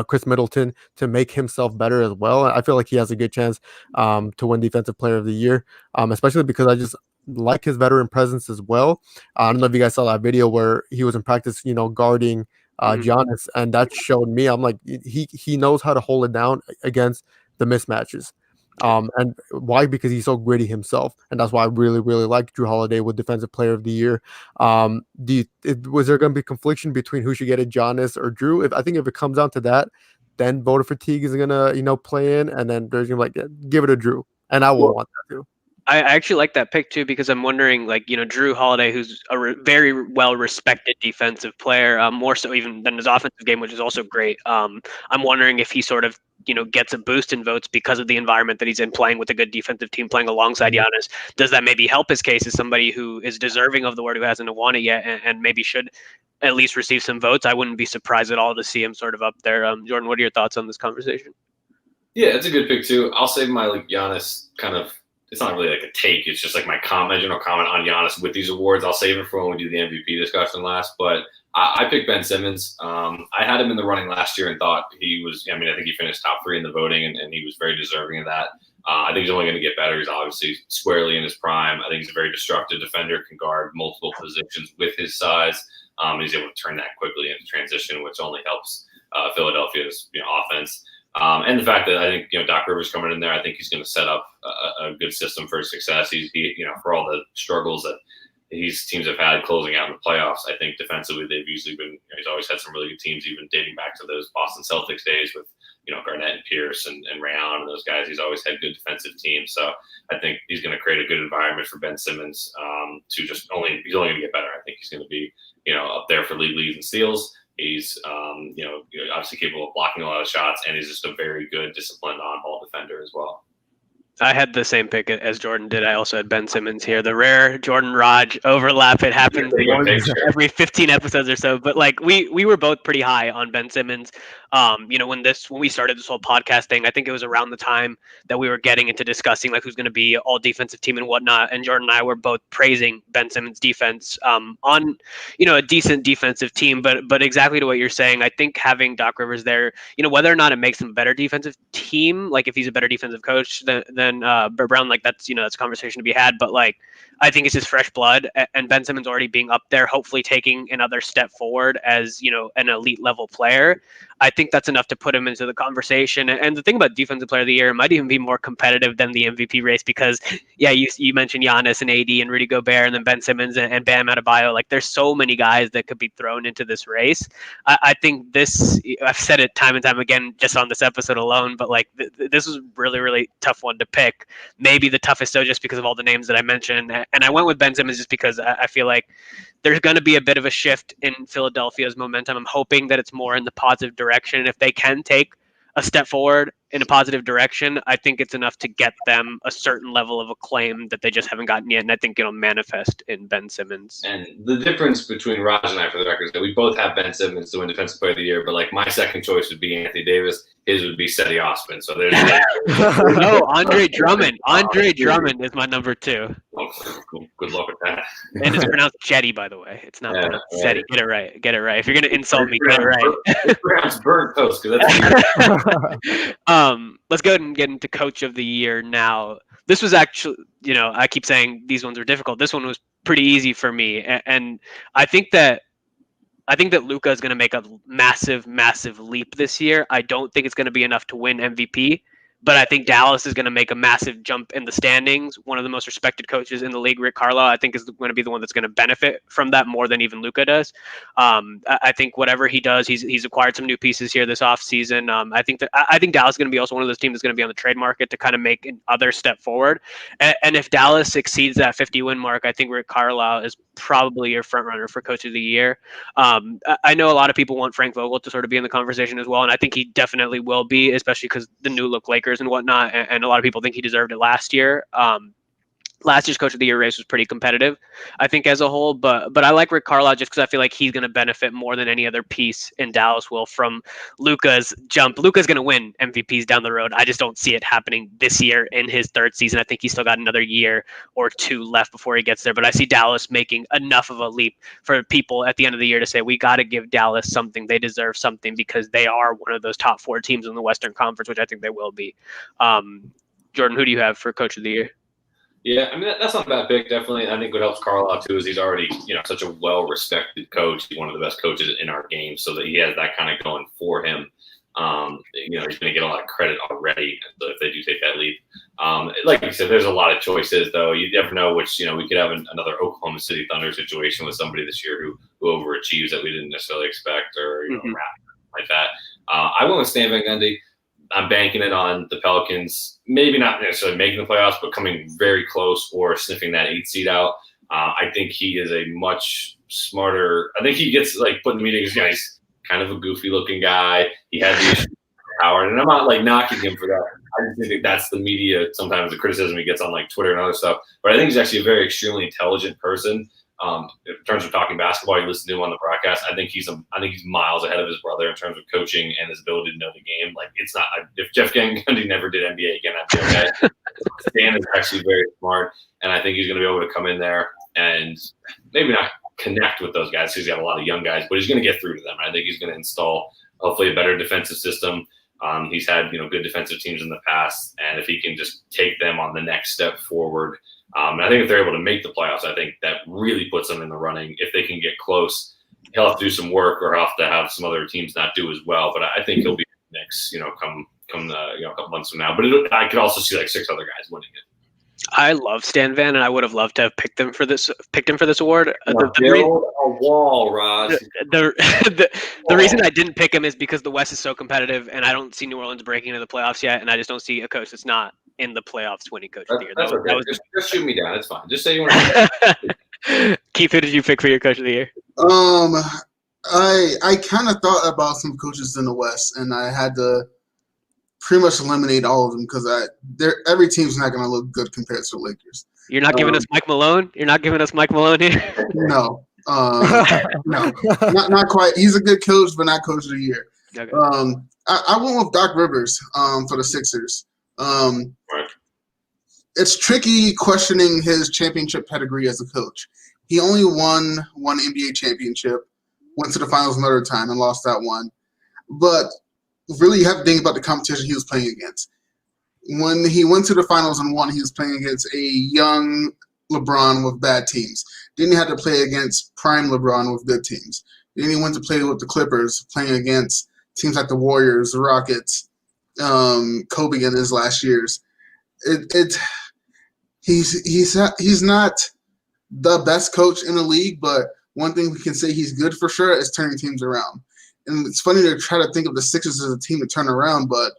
Chris Middleton, to make himself better as well. I feel like he has a good chance to win Defensive Player of the Year, especially because I just like his veteran presence as well. I don't know if you guys saw that video where he was in practice, guarding Giannis, and that showed me, I'm like, he knows how to hold it down against the mismatches. And why? Because he's so gritty himself, and that's why I really, really like Drew Holiday with Defensive Player of the Year. Was there going to be confliction between who should get it, Giannis or Drew? I think if it comes down to that, then voter fatigue is gonna play in, and then there's gonna be like, give it to Drew, and I will want that too. I actually like that pick too because I'm wondering, like, Drew Holiday, who's a very well respected defensive player, more so even than his offensive game, which is also great. I'm wondering if he sort of gets a boost in votes because of the environment that he's in, playing with a good defensive team, playing alongside Giannis. Does that maybe help his case as somebody who is deserving of the award, who hasn't won it yet, and maybe should at least receive some votes? I wouldn't be surprised at all to see him sort of up there. Jordan, what are your thoughts on this conversation? Yeah, it's a good pick too. I'll save my Giannis kind of. It's not really like a take. It's just like my general comment on Giannis with these awards. I'll save it for when we do the MVP discussion last. But I picked Ben Simmons. I had him in the running last year and thought he was. I think he finished top 3 in the voting, and he was very deserving of that. I think he's only going to get better. He's obviously squarely in his prime. I think he's a very destructive defender, can guard multiple positions with his size. He's able to turn that quickly into transition, which only helps Philadelphia's offense. And the fact that I think Doc Rivers coming in there, I think he's going to set up a good system for success. He for all the struggles that these teams have had closing out in the playoffs, I think defensively they've usually been. He's always had some really good teams, even dating back to those Boston Celtics days with Garnett and Pierce and Rayon and those guys. He's always had good defensive teams, so I think he's going to create a good environment for Ben Simmons to he's only going to get better. I think he's going to be up there for league leads and steals. He's, obviously capable of blocking a lot of shots, and he's just a very good, disciplined on-ball defender as well. I had the same pick as Jordan did. I also had Ben Simmons here. The rare Jordan-Raj overlap. It happens every 15 episodes or so. But we were both pretty high on Ben Simmons. When we started this whole podcast thing, I think it was around the time that we were getting into discussing who's going to be all defensive team and whatnot. And Jordan and I were both praising Ben Simmons' defense on a decent defensive team. But exactly to what you're saying, I think having Doc Rivers there, whether or not it makes him a better defensive team, if he's a better defensive coach than Brown, that's a conversation to be had. But I think it's just fresh blood, and Ben Simmons already being up there, hopefully taking another step forward as an elite level player. I think that's enough to put him into the conversation. And the thing about Defensive Player of the Year, it might even be more competitive than the MVP race because, you mentioned Giannis and AD and Rudy Gobert and then Ben Simmons and Bam Adebayo. There's so many guys that could be thrown into this race. I think this, I've said it time and time again just on this episode alone, but this was really, really tough one to pick. Maybe the toughest so just because of all the names that I mentioned. And I went with Ben Simmons just because I feel like there's going to be a bit of a shift in Philadelphia's momentum. I'm hoping that it's more in the positive direction. And if they can take a step forward in a positive direction, I think it's enough to get them a certain level of acclaim that they just haven't gotten yet. And I think it'll manifest in Ben Simmons. And the difference between Raj and I, for the record, is that we both have Ben Simmons to win Defensive Player of the Year, but my second choice would be Anthony Davis. His would be Seti Osman. So there's Andre Drummond. Andre Drummond is my number 2. Oh, good luck with that. And it's pronounced Jetty, by the way. It's not pronounced Seti. Get it right. Get it right. If you're gonna insult me, get it right. It's pronounced burnt toast because that's. Let's go ahead and get into Coach of the Year now. This was actually, I keep saying these ones are difficult. This one was pretty easy for me, and I think that Luka is going to make a massive, massive leap this year. I don't think it's going to be enough to win MVP, but I think Dallas is going to make a massive jump in the standings. One of the most respected coaches in the league, Rick Carlisle, I think is going to be the one that's going to benefit from that more than even Luka does. I think whatever he does, he's acquired some new pieces here this offseason. I think Dallas is going to be also one of those teams that's going to be on the trade market to kind of make another step forward. And if Dallas exceeds that 50-win mark, I think Rick Carlisle is probably your front runner for Coach of the Year. I know a lot of people want Frank Vogel to sort of be in the conversation as well, and I think he definitely will be, especially because the new look Lakers and whatnot, and a lot of people think he deserved it last year. Last year's Coach of the Year race was pretty competitive, I think, as a whole. But I like Rick Carlisle just because I feel like he's going to benefit more than any other piece in Dallas will from Luka's jump. Luka's going to win MVPs down the road. I just don't see it happening this year in his 3rd season. I think he's still got another year or 2 left before he gets there. But I see Dallas making enough of a leap for people at the end of the year to say, we got to give Dallas something. They deserve something because they are one of those top 4 teams in the Western Conference, which I think they will be. Jordan, who do you have for Coach of the Year? Yeah, that's not a bad pick. Definitely, I think what helps Carlisle too is he's already, such a well-respected coach. He's one of the best coaches in our game, so that he has that kind of going for him. He's going to get a lot of credit already if they do take that leap. Like you said, there's a lot of choices, though. You never know which. We could have another Oklahoma City Thunder situation with somebody this year who overachieves that we didn't necessarily expect, or like that. I went with Stan Van Gundy. I'm banking it on the Pelicans, maybe not necessarily making the playoffs, but coming very close or sniffing that 8th seed out. I think he is a much smarter. I think he gets like put in meetings. He's kind of a goofy looking guy. He had the issue with Howard, and I'm not like knocking him for that. I just think that's the media sometimes the criticism he gets on like Twitter and other stuff. But I think he's actually a very extremely intelligent person. In terms of talking basketball, you listen to him on the broadcast. I think he's miles ahead of his brother in terms of coaching and his ability to know the game. Like it's not if Jeff Gundy never did NBA again, I'd be okay. Stan is actually very smart, and I think he's going to be able to come in there and maybe not connect with those guys because he's got a lot of young guys, but he's going to get through to them. I think he's going to install hopefully a better defensive system. He's had good defensive teams in the past, and if he can just take them on the next step forward. And I think if they're able to make the playoffs, I think that really puts them in the running. If they can get close, he'll have to do some work or he'll have to have some other teams not do as well. But I think he'll be next, come a couple months from now. But I could also see like 6 other guys winning it. I love Stan Van, and I would have loved to have picked him for this award. Build a wall, Raj. The reason I didn't pick him is because the West is so competitive, and I don't see New Orleans breaking into the playoffs yet, and I just don't see a coach that's not in the playoffs winning coach of the year. That's okay. Just shoot me down. It's fine. Just say you want to. Keith, who did you pick for your coach of the year? I kind of thought about some coaches in the West, and I had to pretty much eliminate all of them because every team's not going to look good compared to the Lakers. You're not giving us Mike Malone? You're not giving us Mike Malone here? No. No. Not quite. He's a good coach, but not coach of the year. Okay. I went with Doc Rivers for the Sixers. It's tricky questioning his championship pedigree as a coach. He only won one NBA championship, went to the finals another time and lost that one. But really you have to think about the competition he was playing against. When he went to the finals and won, he was playing against a young LeBron with bad teams. Then he had to play against prime LeBron with good teams. Then he went to play with the Clippers, playing against teams like the Warriors, the Rockets, Kobe in his last years. He's not the best coach in the league, but one thing we can say he's good for sure is turning teams around. And it's funny to try to think of the Sixers as a team to turn around, but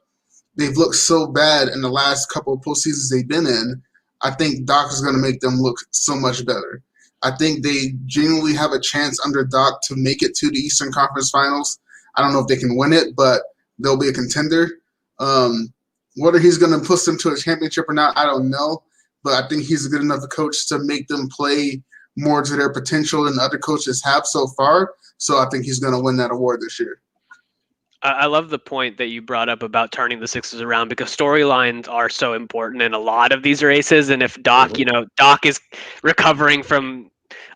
they've looked so bad in the last couple of postseasons they've been in. I think Doc is going to make them look so much better. I think they genuinely have a chance under Doc to make it to the Eastern Conference Finals. I don't know if they can win it, but they'll be a contender. Whether he's going to push them to a championship or not, I don't know. But I think he's a good enough coach to make them play more to their potential than other coaches have so far. So I think he's going to win that award this year. I love the point that you brought up about turning the Sixers around because storylines are so important in a lot of these races. And if Doc is recovering from,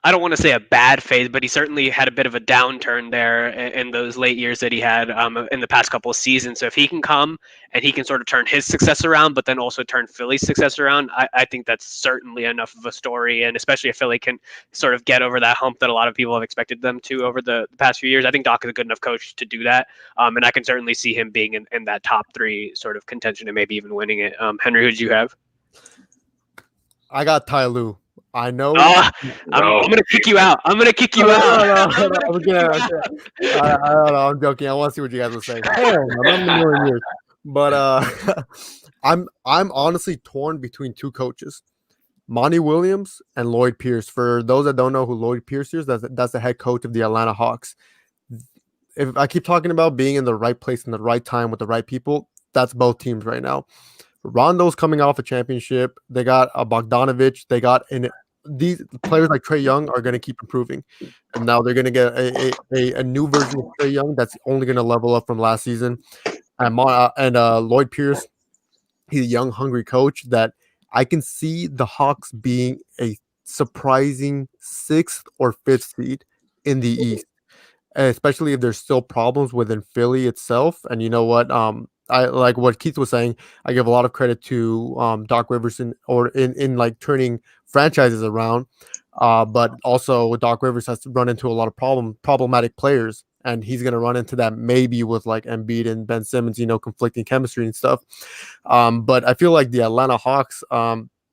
I don't want to say a bad phase, but he certainly had a bit of a downturn there in those late years that he had in the past couple of seasons. So if he can come and he can sort of turn his success around, but then also turn Philly's success around, I think that's certainly enough of a story. And especially if Philly can sort of get over that hump that a lot of people have expected them to over the past few years, I think Doc is a good enough coach to do that. And I can certainly see him being in that top 3 sort of contention and maybe even winning it. Henry, who did you have? I got Ty Lue. I know. I'm going to kick you out. I'm going to kick you out. I don't know. I'm joking. I want to see what you guys will say. Hell, but I'm honestly torn between 2 coaches, Monty Williams and Lloyd Pierce. For those that don't know who Lloyd Pierce is, that's the head coach of the Atlanta Hawks. If I keep talking about being in the right place in the right time with the right people, that's both teams right now. Rondo's coming off a championship. They got a Bogdanovich. They got these players like Trae Young are going to keep improving, and now they're going to get a new version of Trae Young that's only going to level up from last season. And Lloyd Pierce, he's a young, hungry coach that I can see the Hawks being a surprising 6th or 5th seed in the East, especially if there's still problems within Philly itself. And you know what? I like what Keith was saying. I give a lot of credit to Doc Rivers in like turning franchises around, but also Doc Rivers has to run into a lot of problematic players, and he's going to run into that maybe with like Embiid and Ben Simmons, conflicting chemistry and stuff. But I feel like the Atlanta Hawks,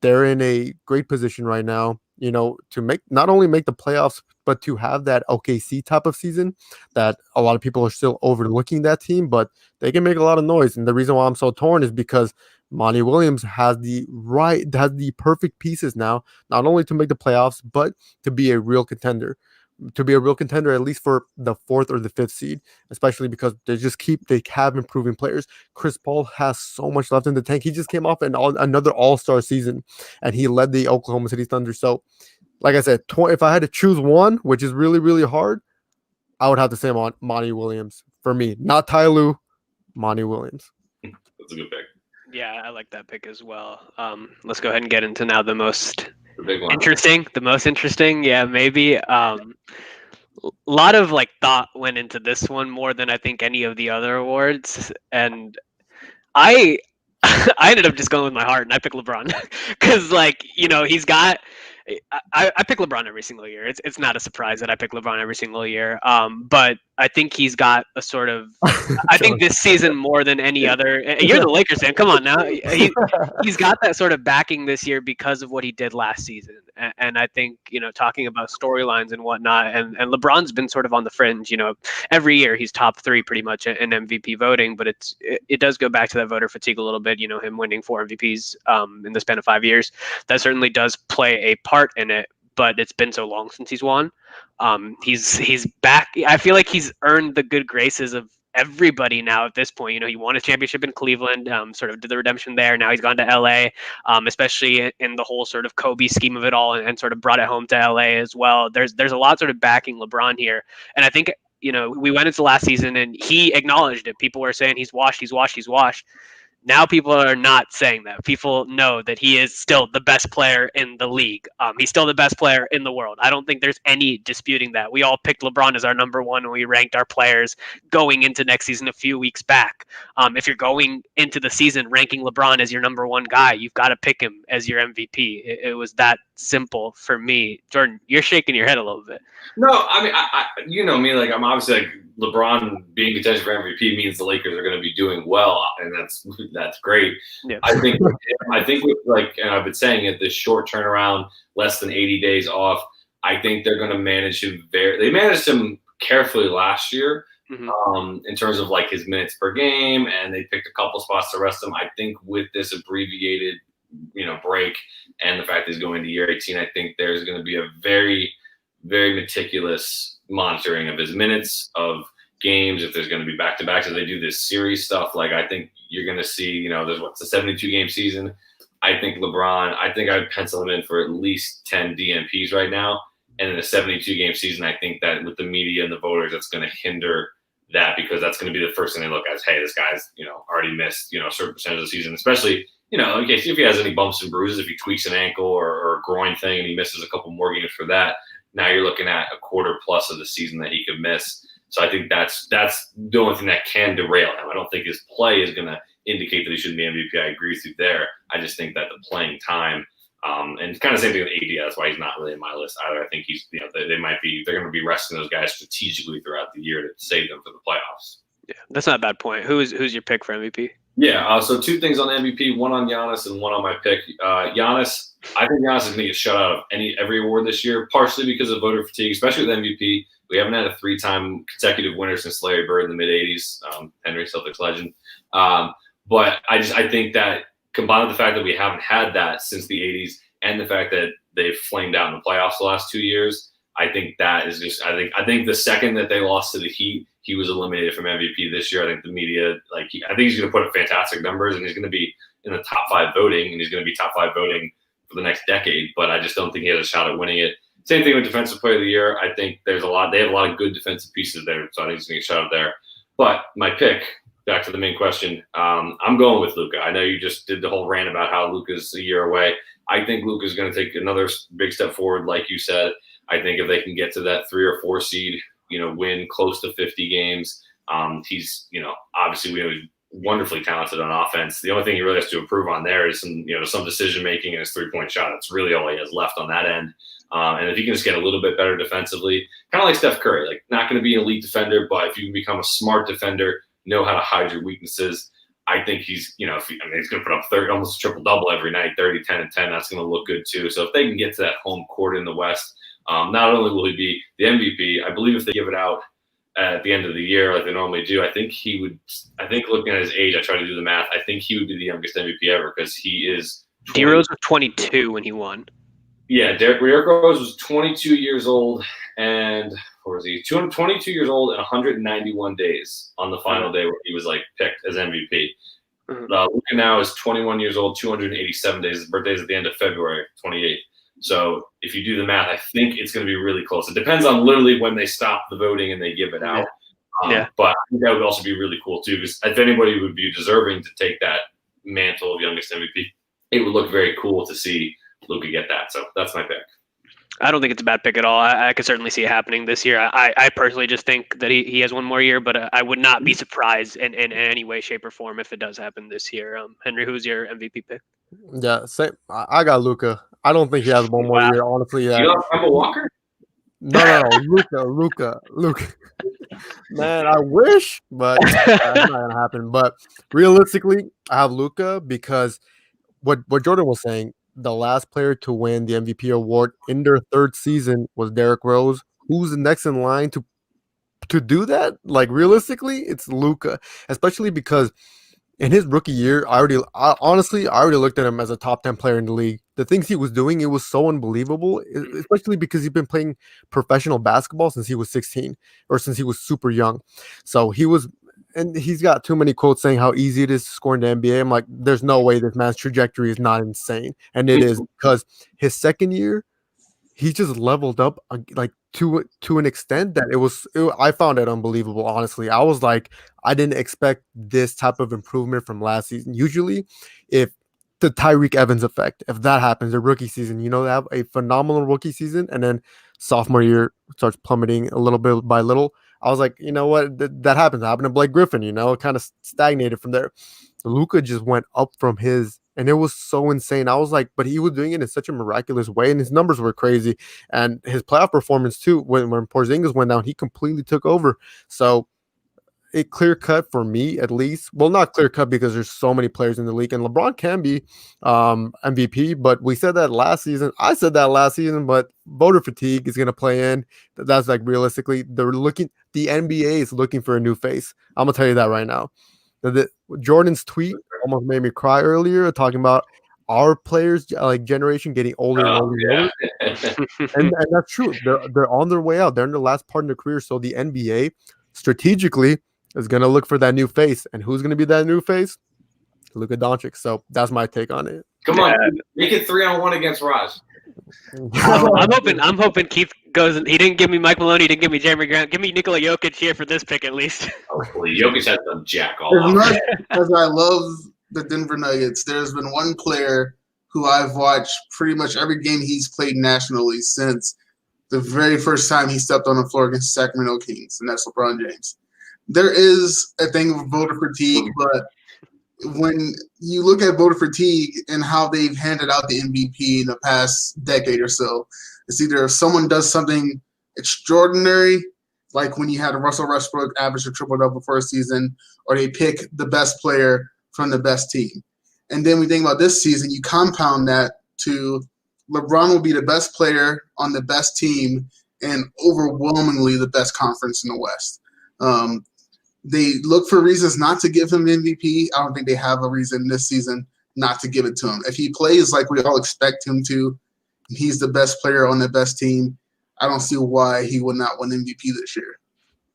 they're in a great position right now. to make not only make the playoffs, but to have that OKC type of season that a lot of people are still overlooking that team, but they can make a lot of noise. And the reason why I'm so torn is because Monty Williams has the perfect pieces now, not only to make the playoffs, but to be a real contender. To be a real contender, at least for the 4th or the 5th seed, especially because they have improving players. Chris Paul has so much left in the tank. He just came off another All-Star season, and he led the Oklahoma City Thunder. So, like I said, if I had to choose one, which is really, really hard, I would have to say Monty Williams for me. Not Ty Lue, Monty Williams. That's a good pick. Yeah, I like that pick as well. Let's go ahead and get into now the most big one. The most interesting. Yeah, maybe. A lot of thought went into this one more than I think any of the other awards, and I I ended up just going with my heart, and I picked LeBron because he's got. I pick LeBron every single year. It's not a surprise that I pick LeBron every single year. But I think he's got a sort of. I think this season more than any other. You're the Lakers fan. Come on now. He's got that sort of backing this year because of what he did last season. And I think talking about storylines and whatnot, and LeBron's been sort of on the fringe. Every year he's top 3 pretty much in MVP voting, but it does go back to that voter fatigue a little bit. Him winning 4 MVPs in the span of 5 years. That certainly does play a part in it, but it's been so long since he's won. He's back. I feel like he's earned the good graces of everybody now at this point. He won a championship in Cleveland, sort of did the redemption there. Now he's gone to LA, especially in the whole sort of Kobe scheme of it all, and sort of brought it home to LA as well. There's a lot sort of backing LeBron here, and I think we went into last season and he acknowledged it. People were saying he's washed. Now people are not saying that. People know that he is still the best player in the league. He's still the best player in the world. I don't think there's any disputing that. We all picked LeBron as our number 1 when we ranked our players going into next season a few weeks back. If you're going into the season ranking LeBron as your number 1 guy, you've got to pick him as your MVP. It was that simple for me. Jordan, you're shaking your head a little bit. No, I mean, I me, I'm obviously LeBron being contention for MVP means the Lakers are going to be doing well, and that's great. Yeah. I think with, and I've been saying it, this short turnaround, less than 80 days off, I think they're going to manage him they managed him carefully last year. Mm-hmm. In terms of his minutes per game, and they picked a couple spots to rest him. I think with this abbreviated, break, and the fact that he's going to year 18, I think there's going to be a very, very meticulous monitoring of his minutes, of games, if there's going to be back-to-backs. If they do this series stuff, I think you're going to see, there's a 72-game season. I think LeBron, I'd pencil him in for at least 10 DNPs right now. And in a 72-game season, I think that with the media and the voters, that's going to hinder that, because that's going to be the first thing they look at is, hey, this guy's, already missed, a certain percentage of the season, especially, in case if he has any bumps and bruises, if he tweaks an ankle or a groin thing and he misses a couple more games for that, now you're looking at a quarter plus of the season that he could miss. So I think that's the only thing that can derail him. I don't think his play is going to indicate that he shouldn't be MVP. I agree with you there. I just think that the playing time, and it's kind of the same thing with AD. That's why he's not really in my list either. I think he's, they're going to be resting those guys strategically throughout the year to save them for the playoffs. Yeah, that's not a bad point. Who's your pick for MVP? Yeah, so 2 things on MVP, 1 on Giannis and 1 on my pick. Giannis, I think Giannis is going to get shut out of every award this year, partially because of voter fatigue, especially with MVP. We haven't had a 3-time consecutive winner since Larry Bird in the mid-'80s, Henry, Celtics legend. But I think that combined with the fact that we haven't had that since the 80s and the fact that they've flamed out in the playoffs the last 2 years, I think that is just – I think the second that they lost to the Heat, he was eliminated from MVP this year. I think the media, I think he's going to put up fantastic numbers, and he's going to be in the top 5 voting, and he's going to be top 5 voting for the next decade. But I just don't think he has a shot at winning it. Same thing with Defensive Player of the Year. I think they have a lot of good defensive pieces there, so I think he's going to get shot out there. But my pick, back to the main question, I'm going with Luka. I know you just did the whole rant about how Luka's a year away. I think Luka's going to take another big step forward, like you said. I think if they can get to that 3 or 4 seed, win close to 50 games. He's, obviously wonderfully talented on offense. The only thing he really has to improve on there is some decision making and his 3-point shot. That's really all he has left on that end. And if he can just get a little bit better defensively, kind of like Steph Curry, not going to be an elite defender, but if you can become a smart defender, know how to hide your weaknesses, I think he's, he's going to put up 30, almost a triple-double every night, 30, 10, and 10. That's going to look good too. So if they can get to that home court in the West, not only will he be the MVP, I believe if they give it out at the end of the year like they normally do, I think looking at his age, I tried to do the math, I think he would be the youngest MVP ever because he is 20. D-Rose was 22 when he won. Yeah, Derrick Rose was 22 years old and or was he 22 years old and 191 days on the final day where he was picked as MVP. Luka now is 21 years old, 287 days. His birthday is at the end of February 28th. So if you do the math, I think it's going to be really close. It depends on literally when they stop the voting and they give it out. But I think that would also be really cool too, because if anybody would be deserving to take that mantle of youngest MVP, it would look very cool to see Luka get that. So that's my pick. I don't think it's a bad pick at all. I could certainly see it happening this year. I personally just think that he has one more year, but I would not be surprised in any way, shape, or form if it does happen this year. Henry, who's your MVP pick? Yeah, same. I got Luka. I don't think he has one more year, honestly. Yeah. You don't have Kemba Walker? No, Luka. Man, I wish, but it's not gonna happen. But realistically, I have Luka because what Jordan was saying, the last player to win the MVP award in their third season was Derrick Rose. Who's the next in line to do that? Like realistically, it's Luka, especially because in his rookie year, I already looked at him as a top 10 player in the league. The things he was doing, it was so unbelievable, especially because he's been playing professional basketball since he was 16 or since he was super young. So he's got too many quotes saying how easy it is to score in the NBA. I'm like, there's no way this man's trajectory is not insane. And it is, because his second year, he just leveled up to an extent that I found it unbelievable. Honestly, I was like, I didn't expect this type of improvement from last season. Usually, if the Tyreek Evans effect, if that happens, the rookie season, they have a phenomenal rookie season, and then sophomore year starts plummeting a little bit by little. I was like, you know what, that happens. It happened to Blake Griffin. It kind of stagnated from there. Luka just went up from his. And it was so insane. I was like, but he was doing it in such a miraculous way, and his numbers were crazy. And his playoff performance too, when Porzingis went down, he completely took over. So it clear cut for me, at least. Well, not clear cut because there's so many players in the league, and LeBron can be MVP. But we said that last season. I said that last season, but voter fatigue is going to play in. That's realistically, the NBA is looking for a new face. I'm gonna tell you that right now. Jordan's tweet almost made me cry earlier, talking about our players generation getting older and older. And that's true. They're on their way out. They're in the last part of their career. So the NBA strategically is going to look for that new face. And who's going to be that new face? Luka Doncic. So that's my take on it. Come on, make it 3-on-1 against Raj. I'm hoping Keith goes. He didn't give me Mike Maloney. He didn't give me Jeremy Grant. Give me Nikola Jokic here for this pick at least. Hopefully, Jokic has done jack all As off. much as I love the Denver Nuggets, there's been one player who I've watched pretty much every game he's played nationally since the very first time he stepped on the floor against the Sacramento Kings, and that's LeBron James. There is a thing of voter fatigue, but when you look at voter fatigue and how they've handed out the MVP in the past decade or so, it's either if someone does something extraordinary, like when you had a Russell Westbrook average a triple-double for a season, or they pick the best player from the best team. And then we think about this season, you compound that to LeBron will be the best player on the best team and overwhelmingly the best conference in the West. They look for reasons not to give him MVP. I don't think they have a reason this season not to give it to him. If he plays like we all expect him to, he's the best player on the best team, I don't see why he would not win MVP this year.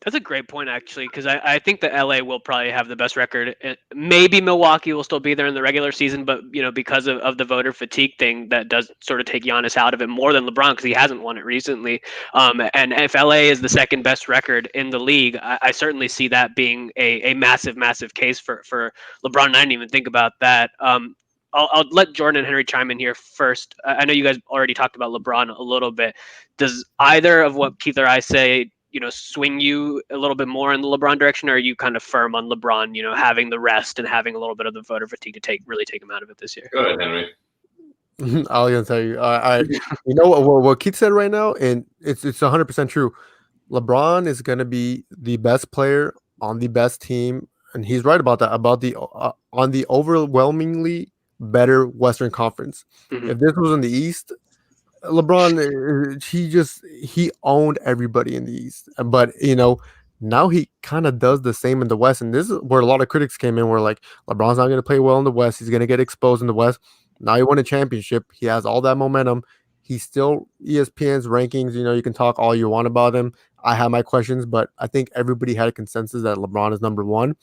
That's a great point, actually, because I think that LA will probably have the best record. Maybe Milwaukee will still be there in the regular season, but because of the voter fatigue thing, that does sort of take Giannis out of it more than LeBron because he hasn't won it recently. And if LA is the second best record in the league, I certainly see that being a massive, massive case for LeBron. And I didn't even think about that. I'll let Jordan and Henry chime in here first. I know you guys already talked about LeBron a little bit. Does either of what Keith or I say swing you a little bit more in the LeBron direction, or are you kind of firm on LeBron, having the rest and having a little bit of the voter fatigue to really take him out of it this year? Go ahead, Henry. I was gonna tell you, you know what Keith said right now, and it's 100% true. LeBron is gonna be the best player on the best team and he's right about that, about the on the overwhelmingly better Western Conference. Mhm. If this was in the East, LeBron, he owned everybody in the East. But now he kind of does the same in the West, and this is where a lot of critics came in. Were like, LeBron's not going to play well in the West. He's going to get exposed in the West. Now he won a championship. He has all that momentum. He's still ESPN's rankings. You can talk all you want about him. I have my questions, but I think everybody had a consensus that LeBron is number one.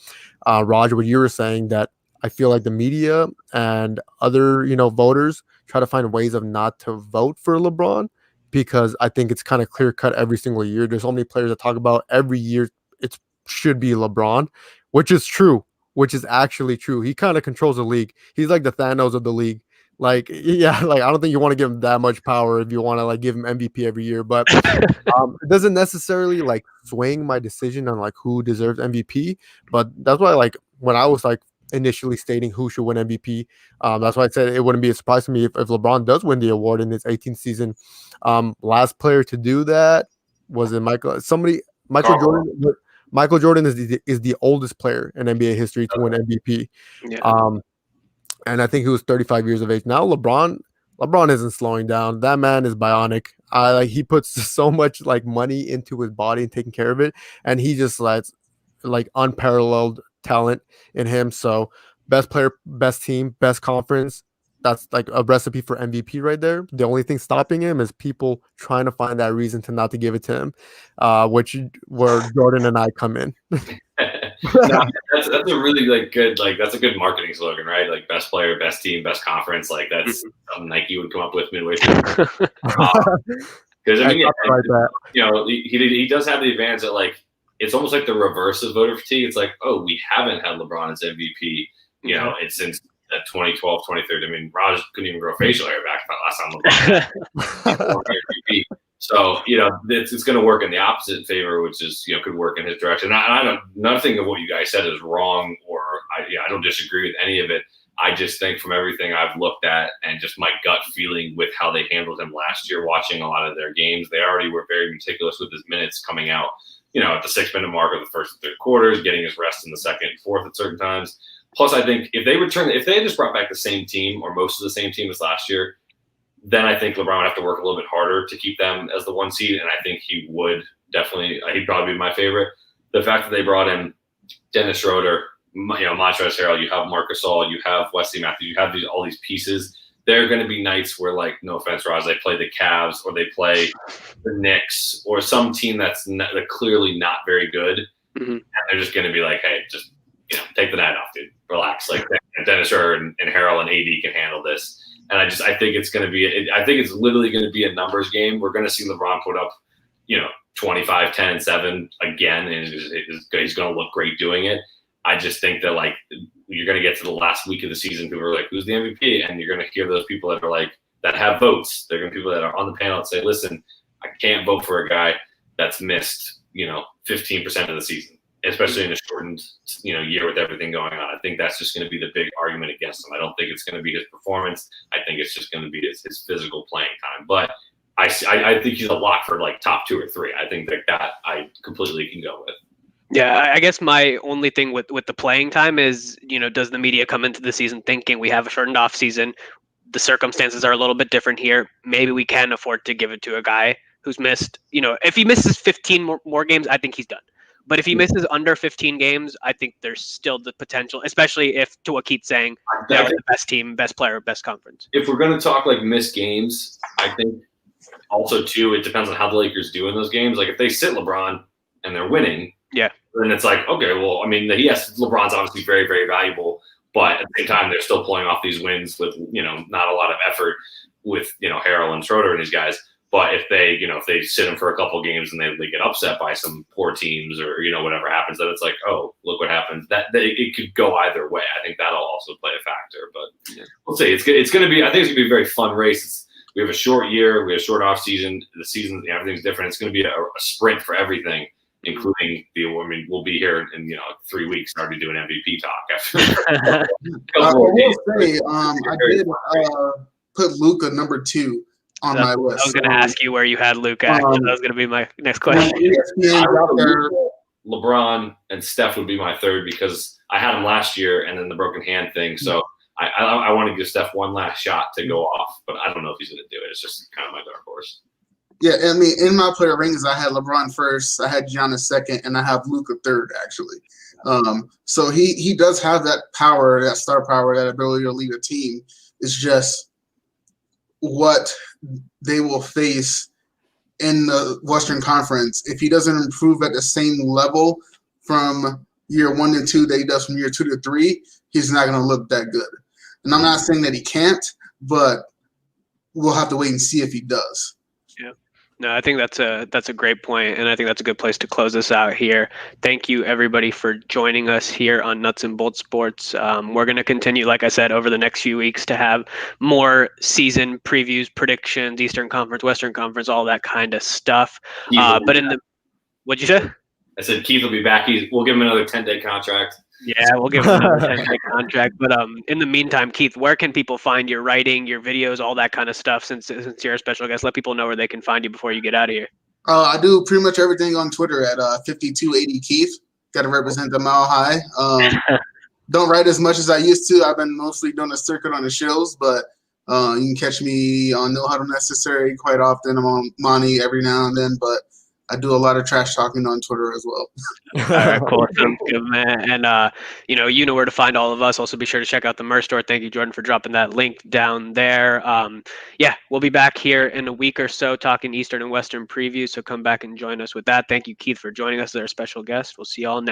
Raj, what you were saying, that I feel like the media and other voters try to find ways of not to vote for LeBron, because I think it's kind of clear cut every single year. There's so many players that talk about every year it should be LeBron, which is true, which is actually true. He kind of controls the league. He's like the Thanos of the league. Like, yeah, like I don't think you want to give him that much power if you want to like give him MVP every year, but it doesn't necessarily like swing my decision on like who deserves MVP. But that's why, like, when I was like initially stating who should win MVP, that's why I said it wouldn't be a surprise to me if LeBron does win the award in his 18th season. Last player to do that was Michael Jordan. Michael Jordan is the oldest player in NBA history to win MVP. Yeah. And I think he was 35 years of age. Now LeBron isn't slowing down. That man is bionic. He puts so much like money into his body and taking care of it, and he just lets like unparalleled talent in him. So best player, best team, best conference. That's like a recipe for MVP right there. The only thing stopping him is people trying to find that reason to not to give it to him, where Jordan and I come in. No, that's a really good that's a good marketing slogan, right? Like best player, best team, best conference. Like that's something Nike would come up with midway through. Because I mean, he does have the advantage that like it's almost like the reverse of voter fatigue. It's like, oh, we haven't had LeBron as MVP. It's since 2012, 2013. I mean, Raj couldn't even grow facial hair back last time LeBron had MVP. So, it's going to work in the opposite favor, which is, could work in his direction. Nothing of what you guys said is wrong, or I don't disagree with any of it. I just think from everything I've looked at and just my gut feeling with how they handled him last year, watching a lot of their games, they already were very meticulous with his minutes coming out, at the 6-minute mark of the first and third quarters, getting his rest in the second and fourth at certain times. Plus, I think if they had just brought back the same team or most of the same team as last year, then I think LeBron would have to work a little bit harder to keep them as the 1 seed, and I think he would definitely. He'd probably be my favorite. The fact that they brought in Dennis Schroeder, Montrezl Harrell, you have Marc Gasol, you have Wesley Matthews, you have all these pieces. There are going to be nights where, like, no offense, Raj, they play the Cavs or they play the Knicks or some team that's clearly not very good, and they're just going to be like, hey, just take the night off, dude, relax. Like Dennis Schroeder and Harrell and AD can handle this. And I think it's going to be. I think it's literally going to be a numbers game. We're going to see LeBron put up, 25, 10, and 7 again, and he's going to look great doing it. I just think that like you're going to get to the last week of the season, people are like, "Who's the MVP?" And you're going to hear those people that are like that have votes. They're going to be people that are on the panel and say, "Listen, I can't vote for a guy that's missed 15% of the season." Especially in a shortened, year with everything going on. I think that's just going to be the big argument against him. I don't think it's going to be his performance. I think it's just going to be his physical playing time. But I think he's a lock for like top 2 or 3. I think that I completely can go with. Yeah, I guess my only thing with the playing time is, does the media come into the season thinking we have a shortened off season? The circumstances are a little bit different here. Maybe we can afford to give it to a guy who's missed, if he misses 15 more games, I think he's done. But if he misses under 15 games, I think there's still the potential, especially if, to what Keith's saying, they're the best team, best player, best conference. If we're going to talk like missed games, I think also, too, it depends on how the Lakers do in those games. Like if they sit LeBron and they're winning, then it's like, okay, well, I mean, LeBron's obviously very, very valuable. But at the same time, they're still pulling off these wins with, not a lot of effort with, Harrell and Schroeder and these guys. But if they sit him for a couple games and they get upset by some poor teams or, whatever happens, then it's like, oh, look what happens. That it could go either way. I think that'll also play a factor. But we'll see. It's going to be. I think it's going to be a very fun race. We have a short year. We have a short off season. The season, everything's different. It's going to be a sprint for everything, including we'll be here in 3 weeks. Already doing MVP talk. I will say, I did put Luka number 2. On my list. I was going to ask you where you had Luka. That was going to be my next question. ESPN out there LeBron and Steph would be my third because I had him last year and then the broken hand thing. So I want to give Steph one last shot to go off, but I don't know if he's going to do it. It's just kind of my dark horse. Yeah, I mean, in my player rankings, I had LeBron first, I had Giannis second, and I have Luka third, actually. So he does have that power, that star power, that ability to lead a team. It's just what they will face in the Western Conference. If he doesn't improve at the same level from year 1 to 2 that he does from year 2 to 3, he's not going to look that good. And I'm not saying that he can't, but we'll have to wait and see if he does. Yeah. No, I think that's a great point, and I think that's a good place to close this out here. Thank you, everybody, for joining us here on Nuts and Bolts Sports. We're going to continue, like I said, over the next few weeks to have more season previews, predictions, Eastern Conference, Western Conference, all that kind of stuff. But in the – what'd you say? I said Keith will be back. We'll give him another 10-day contract. Yeah, we'll give him another 10-day contract. But in the meantime, Keith, where can people find your writing, your videos, all that kind of stuff? Since you're a special guest, let people know where they can find you before you get out of here. I do pretty much everything on Twitter at 5280 Keith. Got to represent the Mile High. Don't write as much as I used to. I've been mostly doing a circuit on the shows, but you can catch me on No Huddle Necessary quite often. I'm on Monty every now and then, but I do a lot of trash talking on Twitter as well. All right, cool. Sounds good, man. And, you know where to find all of us. Also, be sure to check out the merch store. Thank you, Jordan, for dropping that link down there. Yeah, we'll be back here in a week or so talking Eastern and Western previews, so come back and join us with that. Thank you, Keith, for joining us as our special guest. We'll see you all next